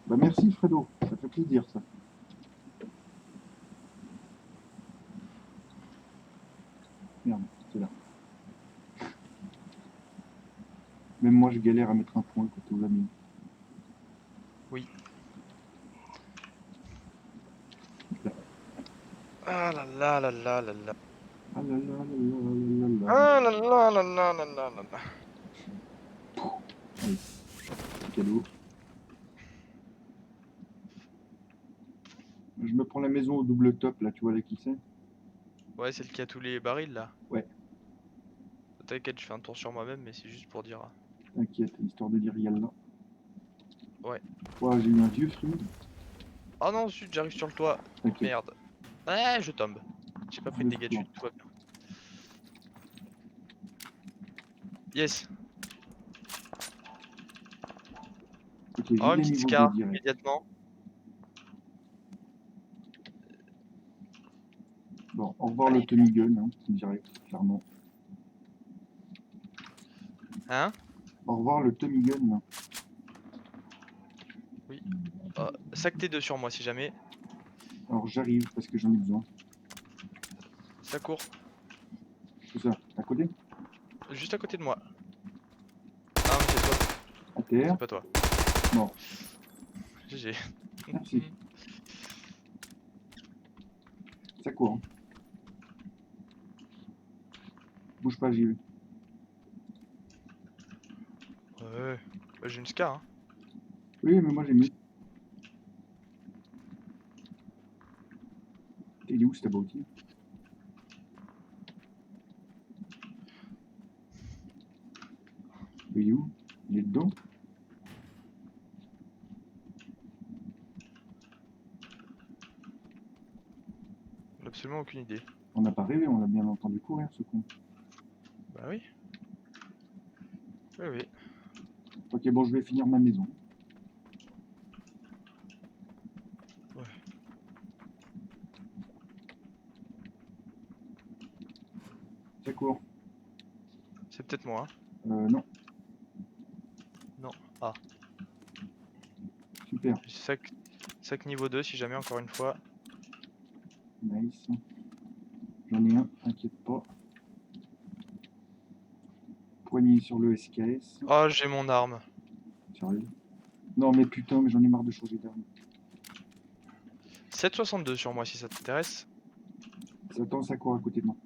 Bah merci Fredo, ça fait plaisir ça. Merde, c'est là. Même moi, je galère à mettre un point quand tout va bien. Oui. Là. Ah là là là là là là. Ah là là là là là là là. Ah là là là là là là là là. Allez, c'est cadeau. Je me prends la maison au double top, là, tu vois là qui c'est? Ouais, c'est le qui a tous les barils là. Ouais, T'inquiète, je fais un tour sur moi-même, mais c'est juste pour dire. t'inquiète, histoire de dire yalla. Ouais. Ouah, j'ai eu un vieux frime. Oh non, zut, j'arrive sur le toit. T'inquiète, Merde. Ah, je tombe. J'ai pas pris de vieux dégâts de flanc. chute, tout va bien. Yes. Ok, Oh, une gilet petite niveau 2 scar, direct. immédiatement. Bon, au revoir le Allez. Tommy Gun, hein, direct, clairement. Hein? Au revoir le Tommy Gun. Hein. Oui. Sac T2 sur moi si jamais. Alors j'arrive parce que j'en ai besoin. Ça court. C'est ça, à côté? Juste à côté de moi. Ah, mais c'est toi. À terre. C'est pas toi. Mort. GG. Merci. Ça court. Hein. Bouge pas, j'y vais. Ouais. Bah, j'ai une scar, hein. Oui, mais moi j'ai mieux. Il est où cet abruti? Il est où? Il est dedans? On a absolument aucune idée. On n'a pas rêvé, on l'a bien entendu courir ce con. Bah oui. Oui, oui. Ok, bon, je vais finir ma maison. Ouais. Ça court. C'est peut-être moi, hein. Non, Non. Ah. super. Sac niveau 2 si jamais, encore une fois. Nice. J'en ai un, t'inquiète pas. Poignée sur le SKS. Oh, j'ai mon arme. Sérieux? Non, mais putain, mais j'en ai marre de changer d'arme. 7,62 sur moi si ça t'intéresse. Attends, ça court à côté de moi.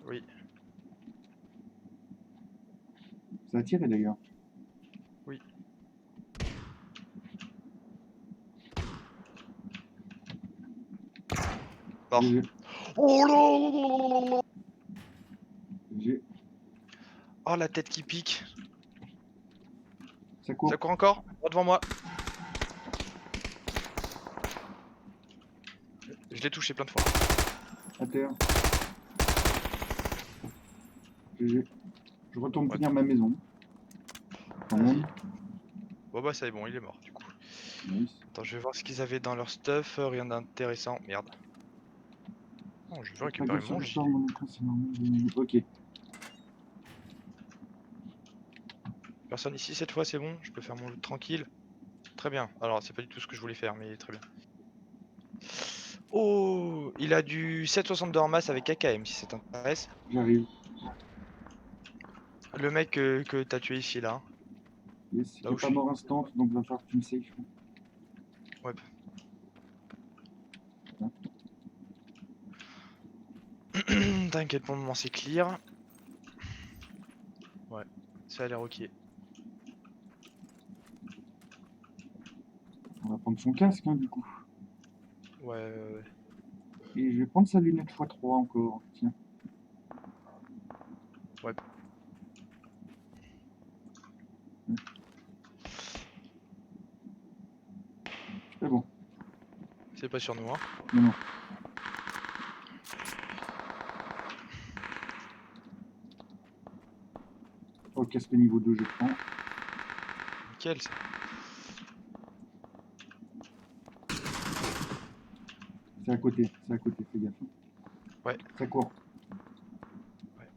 Oui. Ça a tiré d'ailleurs. Oui. Mort. GG. Oh là. GG. Oh, la tête qui pique. Ça court. Ça court encore. Droit devant moi. Je l'ai touché plein de fois. À terre. GG. Je retourne Ouais. finir ma maison. Quand Vas-y. même. Bon bah ça est bon, il est mort du coup. Nice. Attends, je vais voir ce qu'ils avaient dans leur stuff. Rien d'intéressant. Merde. Oh, je veux récupérer mon gilet. Mon écran, c'est normal. Ok. Personne ici cette fois, c'est bon. Je peux faire mon loot tranquille. Très bien. Alors, c'est pas du tout ce que je voulais faire, mais très bien. Oh, il a du 7,62 en masse avec AKM si ça t'intéresse. J'arrive. Le mec que t'as tué ici là. Yes. Là Il où est je pas suis. mort instant, donc va falloir que tu me saves. Ouais. T'inquiète, pour le moment c'est clear. Ouais, ça a l'air ok. On va prendre son casque, hein, du coup. Ouais. Et je vais prendre sa lunette x3 encore. Tiens. Ouais. C'est bon. C'est pas sur nous, hein. Non, non. Ok, aspect niveau 2, je prends. Nickel ça. C'est à côté, fais gaffe. Ouais. Ça court. Ouais.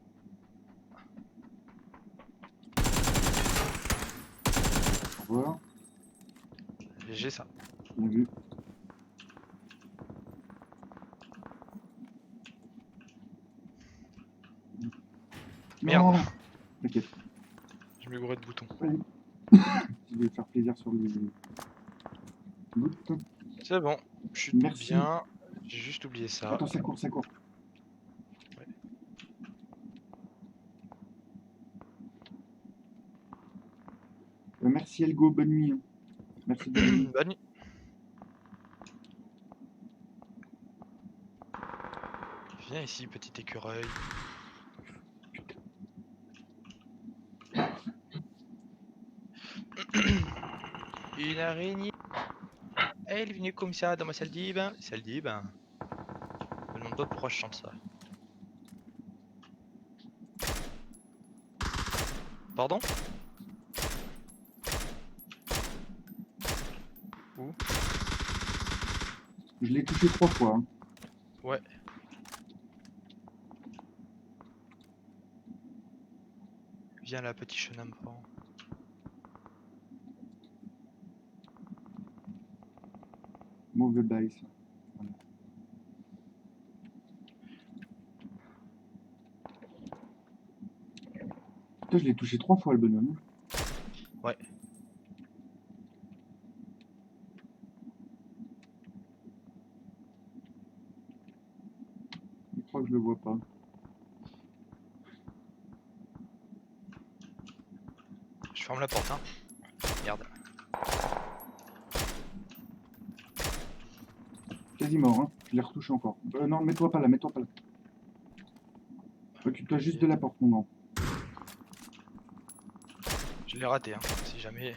Au revoir. J'ai ça. Bien vu. Merde. Non, t'inquiète. Je me gourais de boutons. Vas-y. Je vais faire plaisir sur les boutons. C'est bon. Je suis Merci. bien. J'ai juste oublié ça. Attends, ça court, ça court. Ouais. Merci Elgo, bonne nuit. Merci de venir. Bonne nuit. Viens ici, petit écureuil. Une araignée. Elle est venue comme ça dans ma salle de bain. Salle de bain. Je me demande pas pourquoi je chante ça. Pardon? Où? Je l'ai touché 3 fois. Hein. Ouais. Viens là, petit chenapan. Mauvais bail, ça. Voilà. Putain, je l'ai touché 3 fois, le bonhomme. Ouais. Je crois que je le vois pas. Je ferme la porte, hein. Merde. Quasi mort, hein. Je l'ai retouché encore. Non, mets-toi pas là, mets-toi pas là. Occupe-toi juste de la porte, mon grand. Je l'ai raté, hein. Si jamais.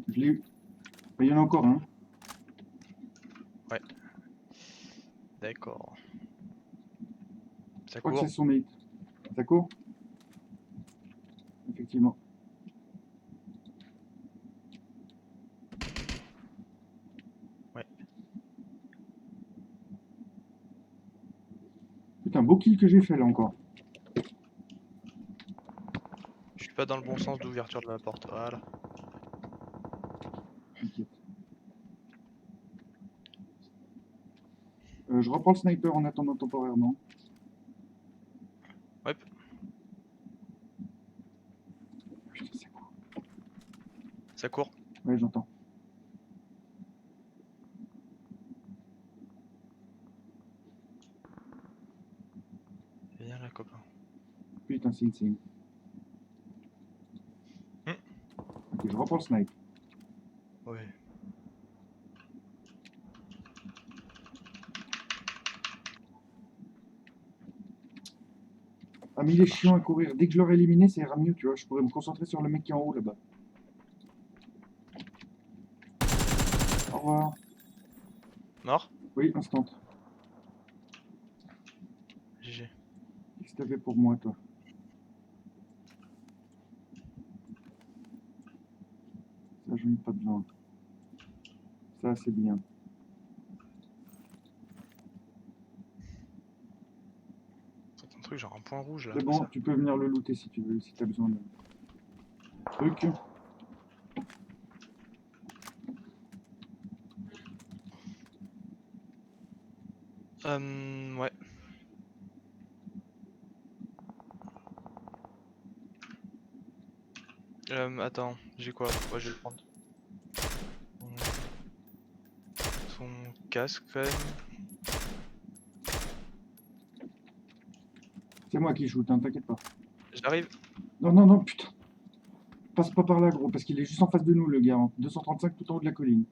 Je l'ai eu. Il y en a encore un. Ouais. D'accord. Ça Je crois que court. c'est son mate. Ça court? Effectivement. Ouais. Putain, beau kill que j'ai fait là encore. Je suis pas dans le bon sens d'ouverture de la porte. Voilà. T'inquiète. Je reprends le sniper en attendant temporairement. Ouais. Putain, ça court. Ça court. Ouais, j'entends. Viens là, copain. Putain, c'est insane. Ok, je reprends le snipe. Ouais. Ah, mais il Ça est marche. chiant à courir. Dès que je l'aurai éliminé, ça ira mieux, tu vois. Je pourrais me concentrer sur le mec qui est en haut là-bas. Au revoir. Mort? Oui, instant. GG. Qu'est-ce que t'as fait pour moi, toi? Ça, j'en ai pas besoin. Ça, c'est bien. C'est un truc genre un point rouge là. C'est bon, Ça. tu peux venir le looter si tu veux, si t'as besoin de truc. Ouais. Attends, j'ai quoi? Ouais, je vais le prendre. Son casque quand même. C'est moi qui shoot, hein, t'inquiète pas. J'arrive. Non, non, non, putain. Passe pas par là, gros, parce qu'il est juste en face de nous, le gars. Hein. 235 tout en haut de la colline.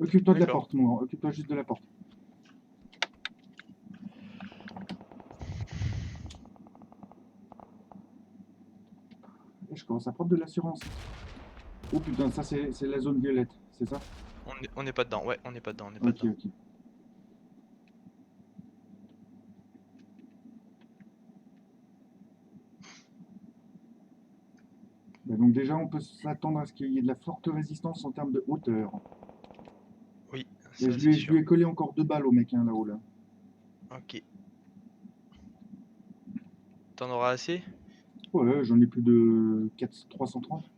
Occupe-toi de la D'accord. porte, moi. Occupe-toi juste de la porte. Et je commence à prendre de l'assurance. Oh putain, ça c'est la zone violette, c'est ça? On n'est pas dedans, ouais, on n'est pas dedans, on n'est pas Ok, dedans. ok. Bah, donc déjà, on peut s'attendre à ce qu'il y ait de la forte résistance en termes de hauteur. Oui, Et ça c'est je sûr. lui ai collé encore 2 balles au mec, hein, là-haut, là. Ok. T'en auras assez? Ouais, j'en ai plus de 330.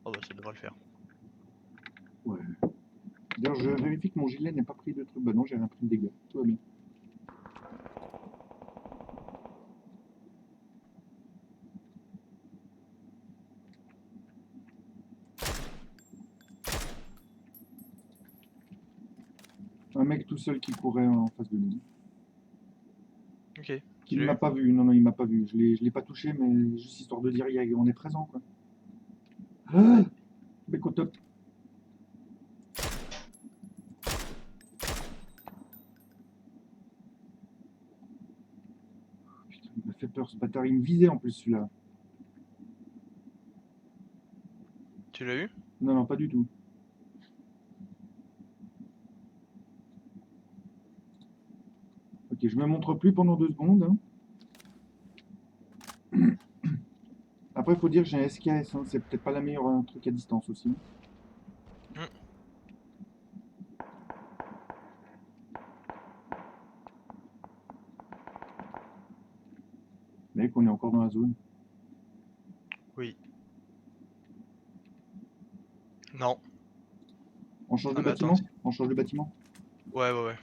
Oh bah ça devrait le faire. Ouais. D'ailleurs, je vérifie que mon gilet n'est pas pris de trucs. Bah non, j'ai rien pris de dégâts. Tout va bien. Un mec tout seul qui courait en face de nous. Ok, Qui tu ne l'as m'a eu? pas vu. Non, non, il m'a pas vu. Je l'ai pas touché, mais juste histoire de dire, on est présent, quoi. Ah, mec au top. Putain, il m'a fait peur, ce bâtard. Il me visait en plus, celui-là. Tu l'as eu? Non, non, pas du tout. Ok, je me montre plus pendant 2 secondes. Hein. Après, il faut dire que j'ai un SKS. Hein. C'est peut-être pas la meilleure truc à distance aussi. Hmm. Mec, on est encore dans la zone. Oui. Non. On change de Ah mais attends. bâtiment? On change de bâtiment? Ouais, ouais, ouais.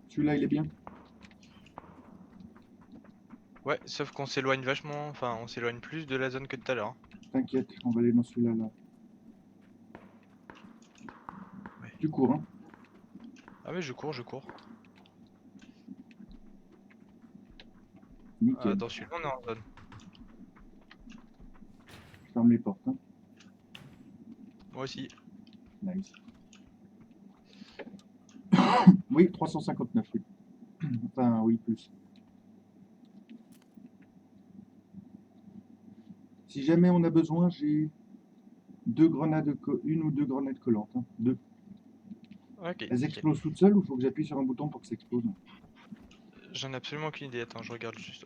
Celui-là, il est bien. Ouais, sauf qu'on s'éloigne vachement, enfin on s'éloigne plus de la zone que tout à l'heure. Hein. T'inquiète, on va aller dans celui-là. Là. Ouais. Tu cours, hein? Ah mais je cours, je cours. Nickel. Dans celui-là on est en zone. Je ferme les portes. Hein. Moi aussi. Nice. Oui, 359, oui. Enfin, oui, plus. Si jamais on a besoin, j'ai une ou deux grenades collantes. Hein. Deux. Ok, Elles nickel. explosent toutes seules ou faut que j'appuie sur un bouton pour que ça explose? J'en ai absolument aucune idée, attends, je regarde juste.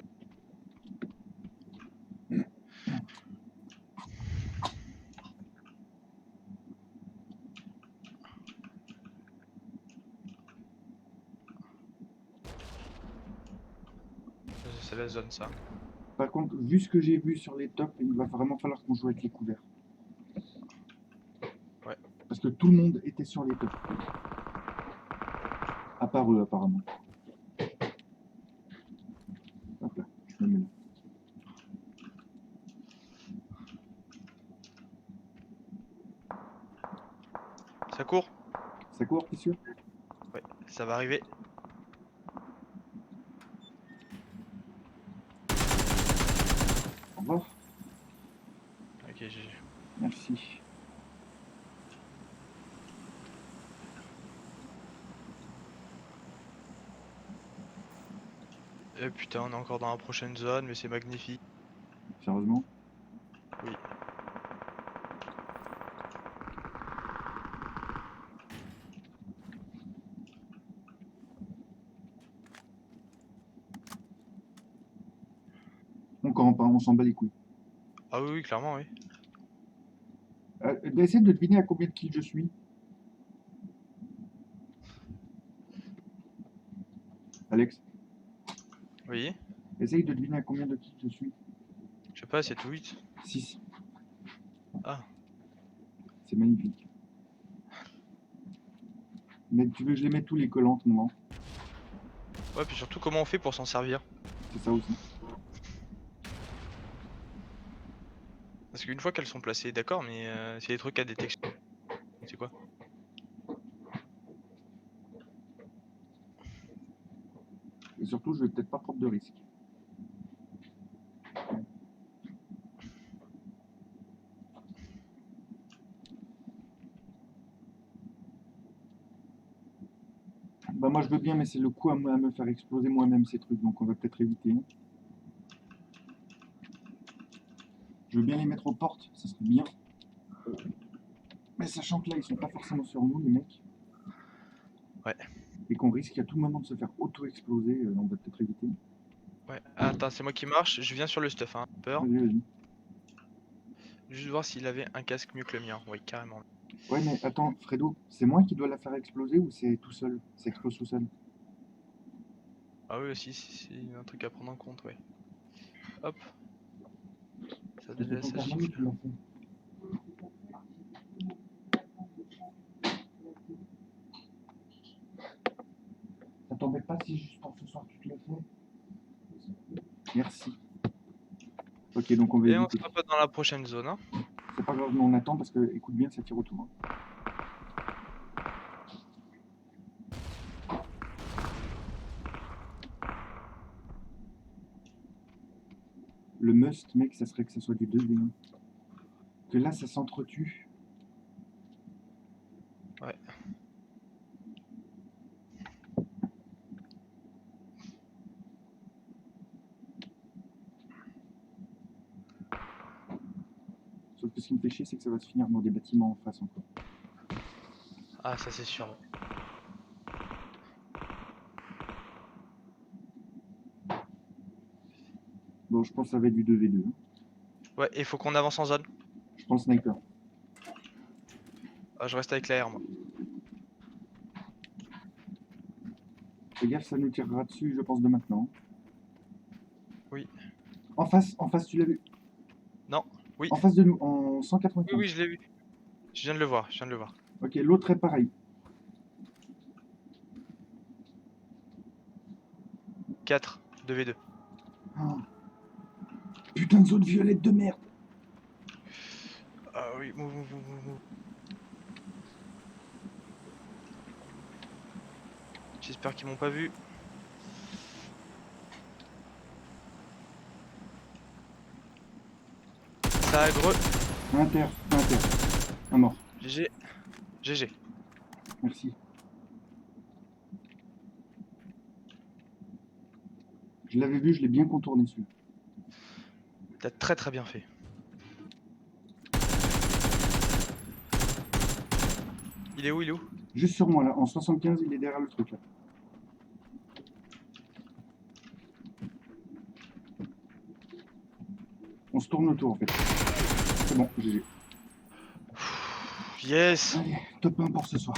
C'est la zone ça. Par contre, vu ce que j'ai vu sur les tops, il va vraiment falloir qu'on joue avec les couverts. Ouais. Parce que tout le monde était sur les tops. À part eux, apparemment. Hop là, je me mets là. Ça court? Ça court, t'es sûr? Ouais, ça va arriver. Au revoir. Ok, GG. Merci. Putain, on est encore dans la prochaine zone, mais c'est magnifique. Sérieusement? Oui. On campe, hein, on s'en bat les couilles. Ah oui, oui, clairement, oui. Essaye de deviner à combien de kills je suis. Alex, Oui. essaye de deviner à combien de kills je suis. Je sais pas, c'est tout 8. 6. Ah. C'est magnifique. Mais tu veux que je les mette tous les collantes, non? Ouais, puis surtout, comment on fait pour s'en servir? C'est ça aussi. Parce qu'une fois qu'elles sont placées, d'accord, mais c'est des trucs à détection. C'est quoi? Et surtout, je vais peut-être pas prendre de risque. Bah moi je veux bien, mais c'est le coup à me faire exploser moi-même ces trucs, donc on va peut-être éviter. Hein. Je veux bien les mettre aux portes, ça serait bien. Mais sachant que là, ils sont pas forcément sur nous, les mecs. Ouais. Et qu'on risque à tout moment de se faire auto-exploser, on va peut-être éviter. Ouais. Attends, c'est moi qui marche. Je viens sur le stuff, hein. Peur. Vas-y, vas-y. Juste voir s'il avait un casque mieux que le mien. Oui, carrément. Ouais, mais attends, Fredo, c'est moi qui dois la faire exploser ou c'est tout seul? Ça explose tout seul? Ah oui, aussi, c'est un truc à prendre en compte, ouais. Hop. Ça C'était devait ton ça carnet ou suffire. tu l'as fait? Ça t'embête pas si juste pour ce soir tu te le fais? Merci. Ok, donc on va Et on éviter. sera pas dans la prochaine zone, hein. C'est pas grave, mais on attend parce que, écoute bien, ça tire autour. Hein. Le must, mec, ça serait que ça soit du 2v1. Que là, ça s'entretue. Ouais. Sauf que ce qui me fait chier, c'est que ça va se finir dans des bâtiments en face encore. Ah, ça c'est sûr. Bon, je pense que ça va être du 2v2. Hein. Ouais, il faut qu'on avance en zone. Je pense sniper. Ah, je reste avec la R, moi. Fais gaffe, ça nous tirera dessus, je pense, de maintenant. Oui. En face, tu l'as vu? Non. Oui. En face de nous, en Oui, 195. oui, je l'ai vu. Je viens de le voir, je viens de le voir. Ok, l'autre est pareil. 4, 2v2. Ah, putain de zone violette de merde. Ah oui, move, move, move, move. J'espère qu'ils m'ont pas vu. Ça agre. Inter, inter. Un mort. GG. GG. Merci. Je l'avais vu, je l'ai bien contourné celui-là. T'as très très bien fait. Il est où, il est où? Juste sur moi là, en 75, il est derrière le truc là. On se tourne autour en fait. C'est bon, GG. Yes. Allez, top 1 pour ce soir.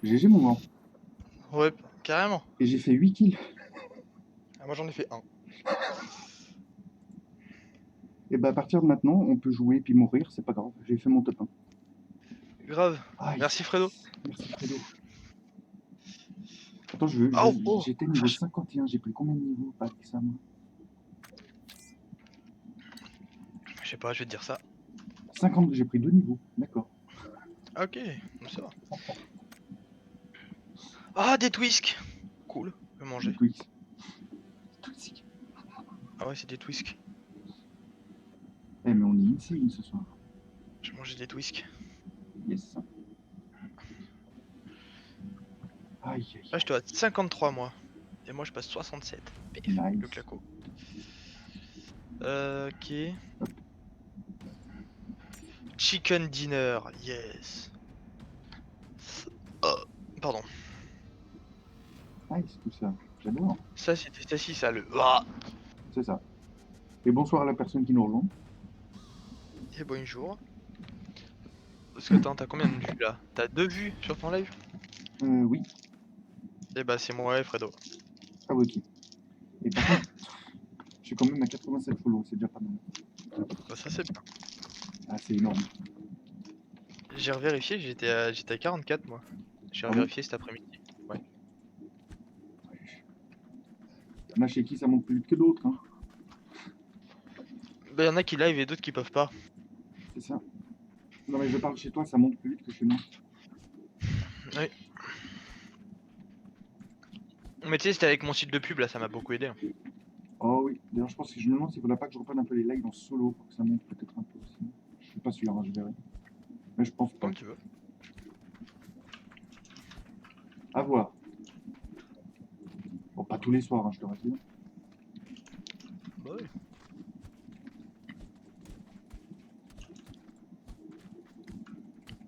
GG mon grand. Ouais, carrément. Et j'ai fait 8 kills. Ah, moi j'en ai fait un. Et bah à partir de maintenant, on peut jouer puis mourir, c'est pas grave. J'ai fait mon top 1. Grave. Aïe. Merci Fredo. Merci Fredo. Attends, je veux. Oh, oh. J'étais niveau Vache. 51, j'ai pris combien de niveaux? Pas avec ça moi. Je sais pas, je vais te dire ça. 50, j'ai pris 2 niveaux, d'accord. Ok, ça va. Ah, des twisks. Cool. Je vais Des manger. Twix. Toxique. Ah ouais, c'est des twisks. Eh mais on est insane ce soir. Je vais manger des twisks. Yes. Aïe aïe. Là, je dois à 53 moi. Et moi, je passe 67. Pif, Nice. le claco. Ok. Chicken dinner, yes. Oh, pardon. Nice tout ça. J'adore. Ça, c'était ceci, ça, le. Ah. C'est ça. Et bonsoir à la personne qui nous rejoint. Et bonjour. Parce que attends, t'as combien de vues là? T'as 2 vues sur ton live? Oui. Eh bah, c'est moi et Fredo. Ah oui, ok. Et par contre, je suis quand même à 87 follow, c'est déjà pas mal. Bah, ça, c'est bien. Ah, c'est énorme. J'ai revérifié, j'étais à 44 moi. J'ai Ah bon? revérifié cet après-midi. Ouais. Il y en a chez qui ça monte plus vite que d'autres, hein. Bah, y'en a qui live et d'autres qui peuvent pas. C'est ça. Non mais je parle chez toi, ça monte plus vite que chez moi. Oui. Mais tu sais, c'était avec mon site de pub là, ça m'a beaucoup aidé. Hein. Oh oui. D'ailleurs, je pense que je me demande s'il faudrait pas que je reprenne un peu les lives en solo pour que ça monte peut-être un peu aussi. Je suis pas sûr, hein, je verrai. Mais je pense pas. Comme tu veux. À voir. Bon, pas tous les soirs, hein, je te rassure. Bah oui.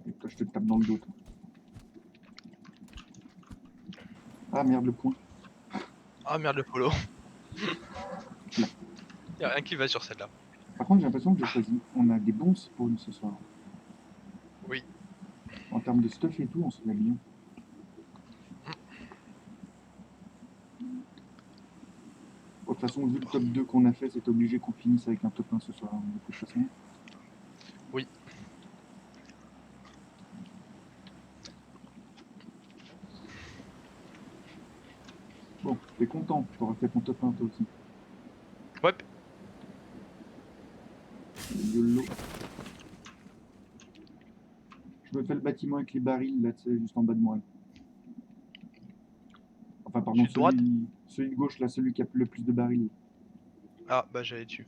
Et toi, je te tape dans le dos. Toi. Ah merde, le point. Ah merde, le polo. Là. Y'a rien qui va sur celle-là. Par contre, j'ai l'impression que j'ai choisi. On a des bons spawns ce soir. Oui. En termes de stuff et tout, on se met bien. Bon, de toute façon, vu le top 2 qu'on a fait, c'est obligé qu'on finisse avec un top 1 ce soir. Hein, de toute façon. Oui. Bon, t'es content, t'auras fait ton top 1 toi aussi. Ouais. YOLO. Je me fais le bâtiment avec les barils, là, tu sais, juste en bas de moi. Là. Enfin, pardon, Celui de droite. celui de gauche, là, celui qui a le plus de barils. Ah bah j'allais dessus.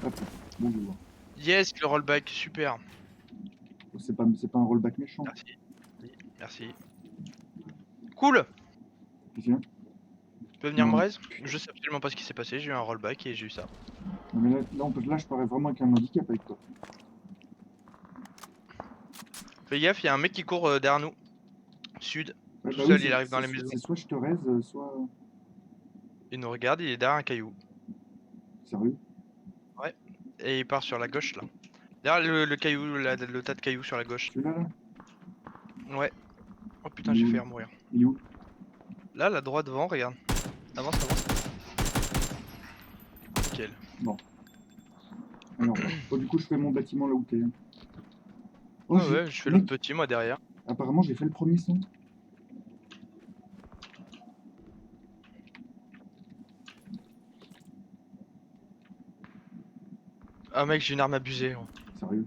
Hop, bonjour. Yes, le rollback, super. C'est pas un rollback méchant. Merci. Merci. Cool. Qu'est-ce qu'il y a Tu peux venir me Non, raise? Je sais absolument pas ce qui s'est passé, j'ai eu un rollback et j'ai eu ça. non, mais là, je parais vraiment avec un handicap avec toi. Fais gaffe, il y a un mec qui court derrière nous. Sud. Ouais, Tout bah oui, seul, il arrive dans les maisons. c'est soit je te raise, soit. Il nous regarde, il est derrière un caillou. Sérieux? Ouais. Et il part sur la gauche là. Derrière le caillou, le tas de cailloux sur la gauche. Celui-là, là? Ouais. Oh putain, Il est j'ai où? failli mourir. Il est où? Là, la droite devant, regarde. Avance, avance. Nickel. Bon. Alors, bon, du coup, je fais mon bâtiment là où t'es. Hein. Oh, Ah ouais, je fais l'autre Mec, petit moi derrière. apparemment, j'ai fait le premier son. Ah mec, j'ai une arme abusée. Gros. Sérieux?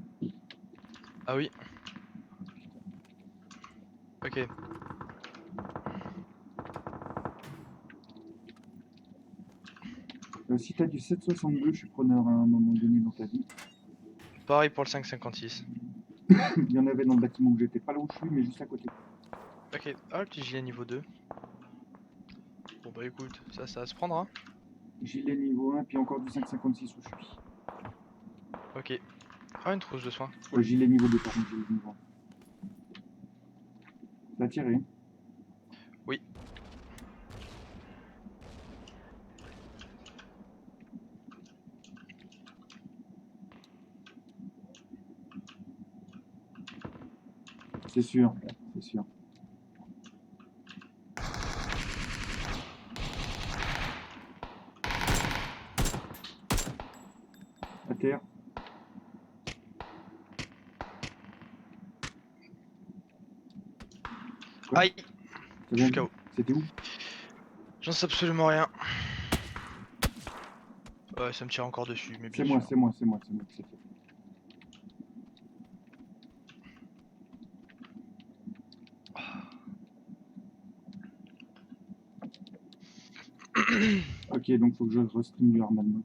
Ah oui. Ok. Si t'as du 7,62, je suis preneur à un moment donné dans ta vie. Pareil pour le 5,56. Il y en avait dans le bâtiment où j'étais, pas là où je suis, mais juste à côté. Ok. Ah, le petit gilet niveau 2. Bon bah écoute, ça va se prendre hein. Gilet niveau 1, puis encore du 5,56 où je suis. Ok. Ah, une trousse de soins. Cool. Gilet niveau 2, pardon, gilet niveau 1. T'as tiré. Oui. C'est sûr, c'est sûr. À terre. Quoi? Aïe. T'as Je bien suis vu? KO. C'était où? J'en sais absolument rien. Ouais, ça me tire encore dessus, mais bien C'est moi, sûr. c'est moi, c'est moi, c'est moi qui sais faire. Ok, donc faut que je restream du hard mode.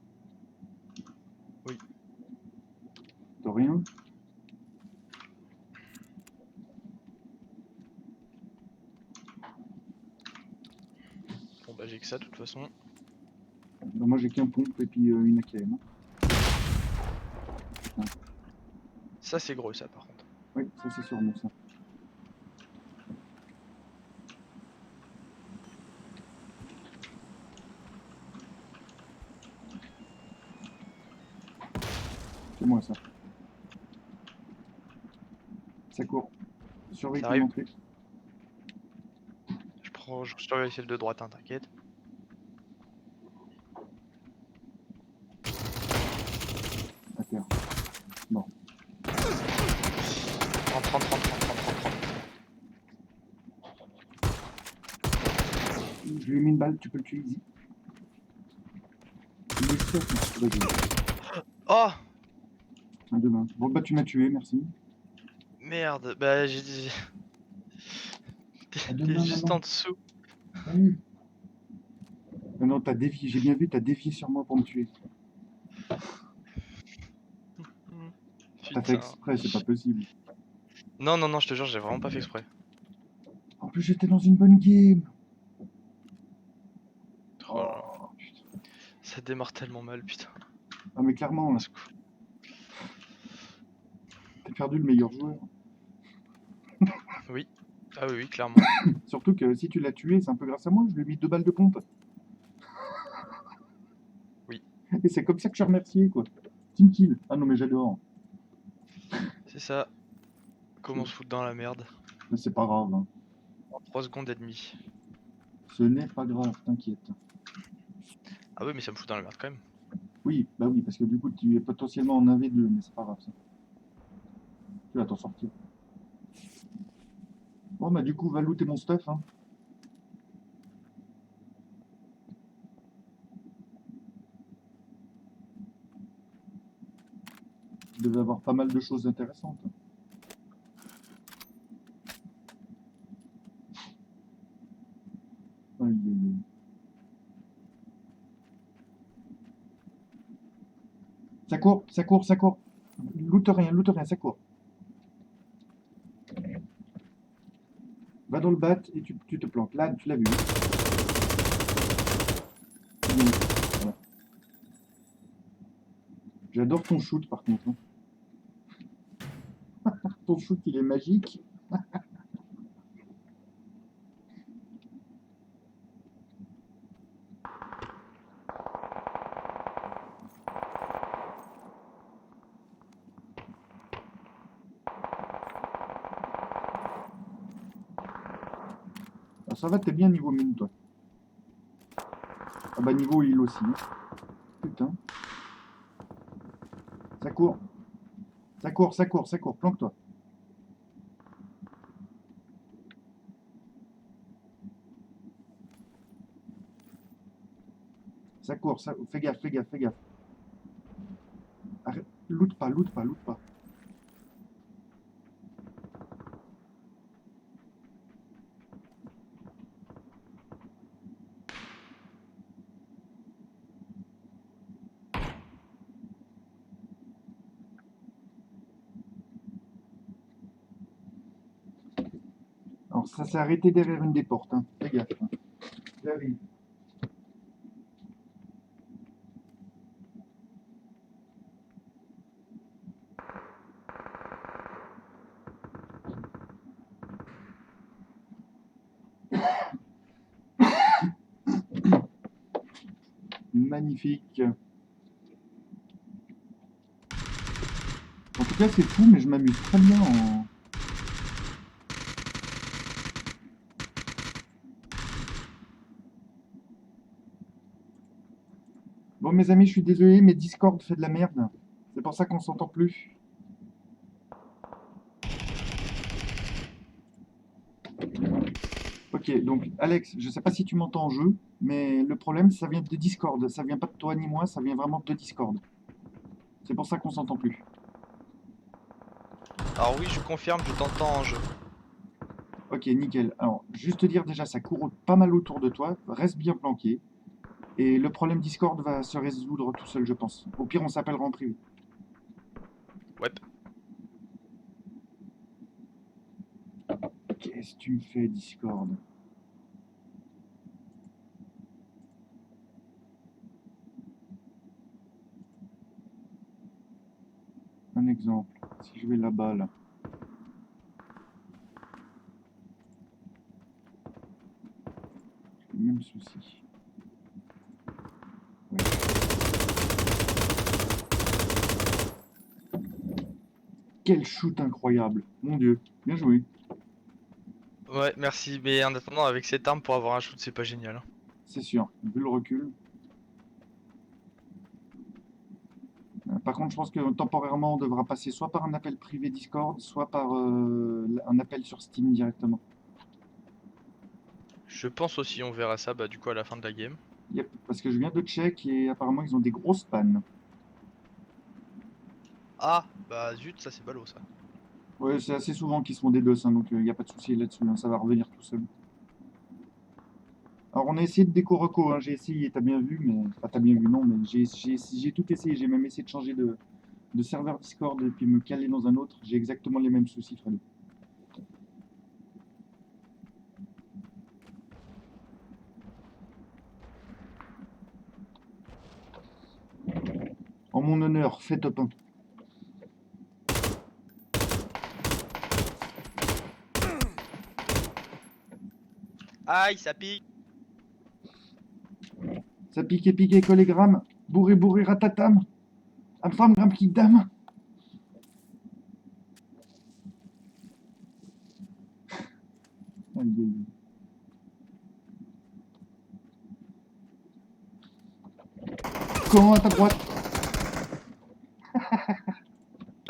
Oui. T'as rien? Bon bah j'ai que ça de toute façon. Bah, moi j'ai qu'un pompe et puis une AKM. Ça c'est gros ça par contre. Oui, ça c'est sûr, bon ça. C'est moi ça. Ça court. Surveille Ça ton arrive. entrée. Je surveille celle de droite, hein, t'inquiète. À terre. Bon. 30, 30, 30, 30, 30, 30. Je lui ai mis une balle, tu peux le tuer easy. Il est sûr, vas-y. Oh Un demain. Bon bah tu m'as tué, merci. merde, bah j'ai dit. À T'es demain juste en maman. dessous. Salut. Non, non, t'as dévié, j'ai bien vu, t'as dévié sur moi pour me tuer. T'as fait Putain. exprès, c'est pas possible. Non, non, non, je te jure, j'ai vraiment pas fait exprès. En plus, j'étais dans une bonne game. Oh là là. Oh, putain. Ça démarre tellement mal, putain. Ah, mais clairement, Ah, là, c'est cool. t'as perdu le meilleur joueur. Oui. Ah oui, oui, clairement. Surtout que si tu l'as tué, c'est un peu grâce à moi. Je lui ai mis 2 balles de pompe. Oui. Et c'est comme ça que je suis remercié, quoi. Team kill. Ah non, mais j'adore. C'est ça. Comment se foutre dans la merde Mais c'est pas grave, hein. en 3 secondes et demie. Ce n'est pas grave, t'inquiète. Ah oui, mais ça me fout dans la merde quand même. Oui, bah oui, parce que du coup, tu es potentiellement en 1v2, mais c'est pas grave, ça. Tu vas t'en sortir. Bon, bah du coup, va looter mon stuff, hein. Tu devais avoir pas mal de choses intéressantes. Aïe, aïe, aïe. Ça court, ça court, ça court. Loot rien, ça court. Va dans le bat et tu te plantes. Là, tu l'as vu. Voilà. J'adore ton shoot, par contre, hein. Ton shoot, il est magique. Ah, ça va, t'es bien niveau mine, toi. Ah bah niveau heal aussi, hein. Putain. Ça court. Ça court, ça court, ça court. Planque-toi. Ça court, ça... Fais gaffe, fais gaffe, fais gaffe. Arrête. Loot pas, loot pas, loot pas. Alors ça s'est arrêté derrière une des portes, hein. Fais gaffe, hein. J'arrive. Magnifique. En tout cas, c'est fou, mais je m'amuse très bien en... Bon, mes amis, je suis désolé, mais Discord fait de la merde. C'est pour ça qu'on s'entend plus. Ok, donc Alex, je sais pas si tu m'entends en jeu, mais le problème, ça vient de Discord. Ça vient pas de toi ni moi, ça vient vraiment de Discord. C'est pour ça qu'on s'entend plus. Alors oui, je confirme, je t'entends en jeu. Ok, nickel. Alors, juste te dire déjà, ça court pas mal autour de toi. Reste bien planqué. Et le problème Discord va se résoudre tout seul, je pense. Au pire, on s'appellera en privé. Ouais. Qu'est-ce que tu me fais, Discord? Un exemple. Si je vais là-bas, là. Le même souci. Ouais. Quel shoot incroyable. Mon Dieu. Bien joué. Ouais, merci. Mais en attendant, avec cette arme, pour avoir un shoot, c'est pas génial, hein. C'est sûr. Vu le recul. Par contre, je pense que temporairement, on devra passer soit par un appel privé Discord, soit par un appel sur Steam directement. Je pense aussi, on verra ça bah, du coup à la fin de la game. Yep, parce que je viens de check et apparemment, ils ont des grosses pannes. Ah, bah zut, ça c'est ballot ça. Ouais, c'est assez souvent qu'ils se font des DOS, hein, donc il n'y a pas de souci là-dessus, hein, ça va revenir tout seul. Alors, on a essayé de déco-reco, hein, j'ai essayé, t'as bien vu, mais... Enfin, t'as bien vu, non, mais j'ai tout essayé. J'ai même essayé de changer de serveur Discord et puis me caler dans un autre. J'ai exactement les mêmes soucis, Fred. En mon honneur, fais top 1. Aïe, ça pique. Ça pique, collégramme. Bourré, ratatam. Amstram, gram, qui dame. Aïe, aïe, aïe. Comment à ta droite?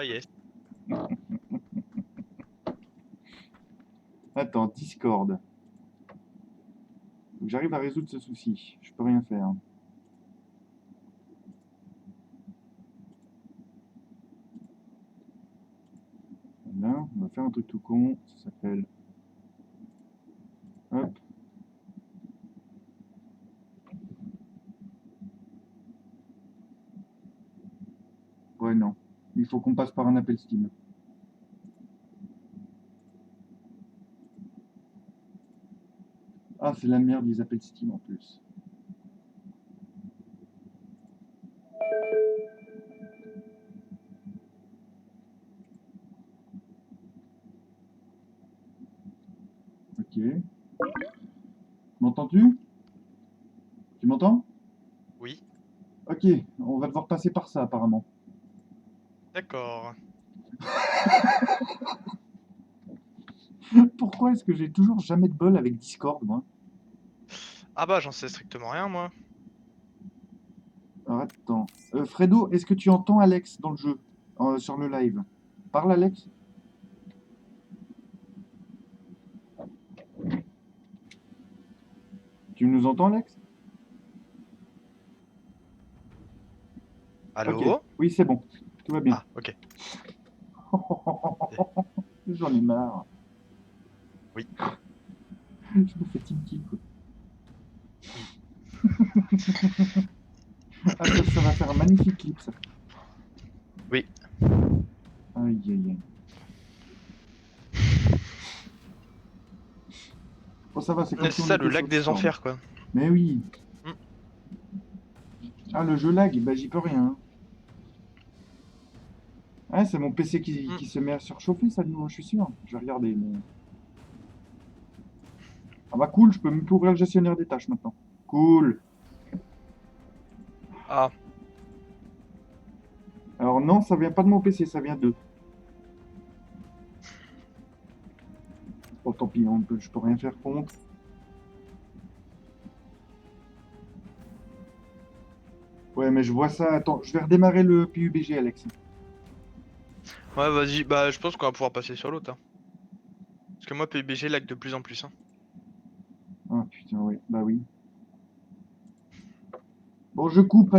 Ah yes. Attends, Discord. Faut que j'arrive à résoudre ce souci. Je peux rien faire. Là, on va faire un truc tout con. Ça s'appelle. Hop. Ouais, non. Il faut qu'on passe par un appel Steam. Ah, c'est la merde, les appels Steam en plus. Ok. M'entends-tu? Tu m'entends? Oui. Ok, on va devoir passer par ça apparemment. D'accord. Pourquoi est-ce que j'ai toujours jamais de bol avec Discord, moi? Ah bah j'en sais strictement rien moi. Alors attends. Fredo, est-ce que tu entends Alex dans le jeu? Sur le live? Parle Alex? Tu nous entends Alex? Ok, Allô? oui c'est bon. Tout va bien. Ah ok. J'en ai marre. Oui. Je me fais team quoi. Ah, ça va faire un magnifique clip ça. Oui. Aïe aïe aïe. Bon ça va, c'est comme C'est si on ça le était lac sur des Discord. enfers quoi. Mais oui. Hmm. Ah le jeu lag, bah j'y peux rien. Hein. Ah c'est mon PC Hmm. qui se met à surchauffer ça de nouveau, je suis sûr. Je vais regarder mais... Ah bah cool, je peux même plus ouvrir le gestionnaire des tâches maintenant. Cool. Ah. Alors non, ça vient pas de mon PC, ça vient d'eux. Oh tant pis, je peux rien faire contre. Ouais mais je vois ça, attends, je vais redémarrer le PUBG Alex. Ouais vas-y, bah je pense qu'on va pouvoir passer sur l'autre. Hein. Parce que moi PUBG lag de plus en plus. Hein. Ah putain ouais, bah oui. Bon je coupe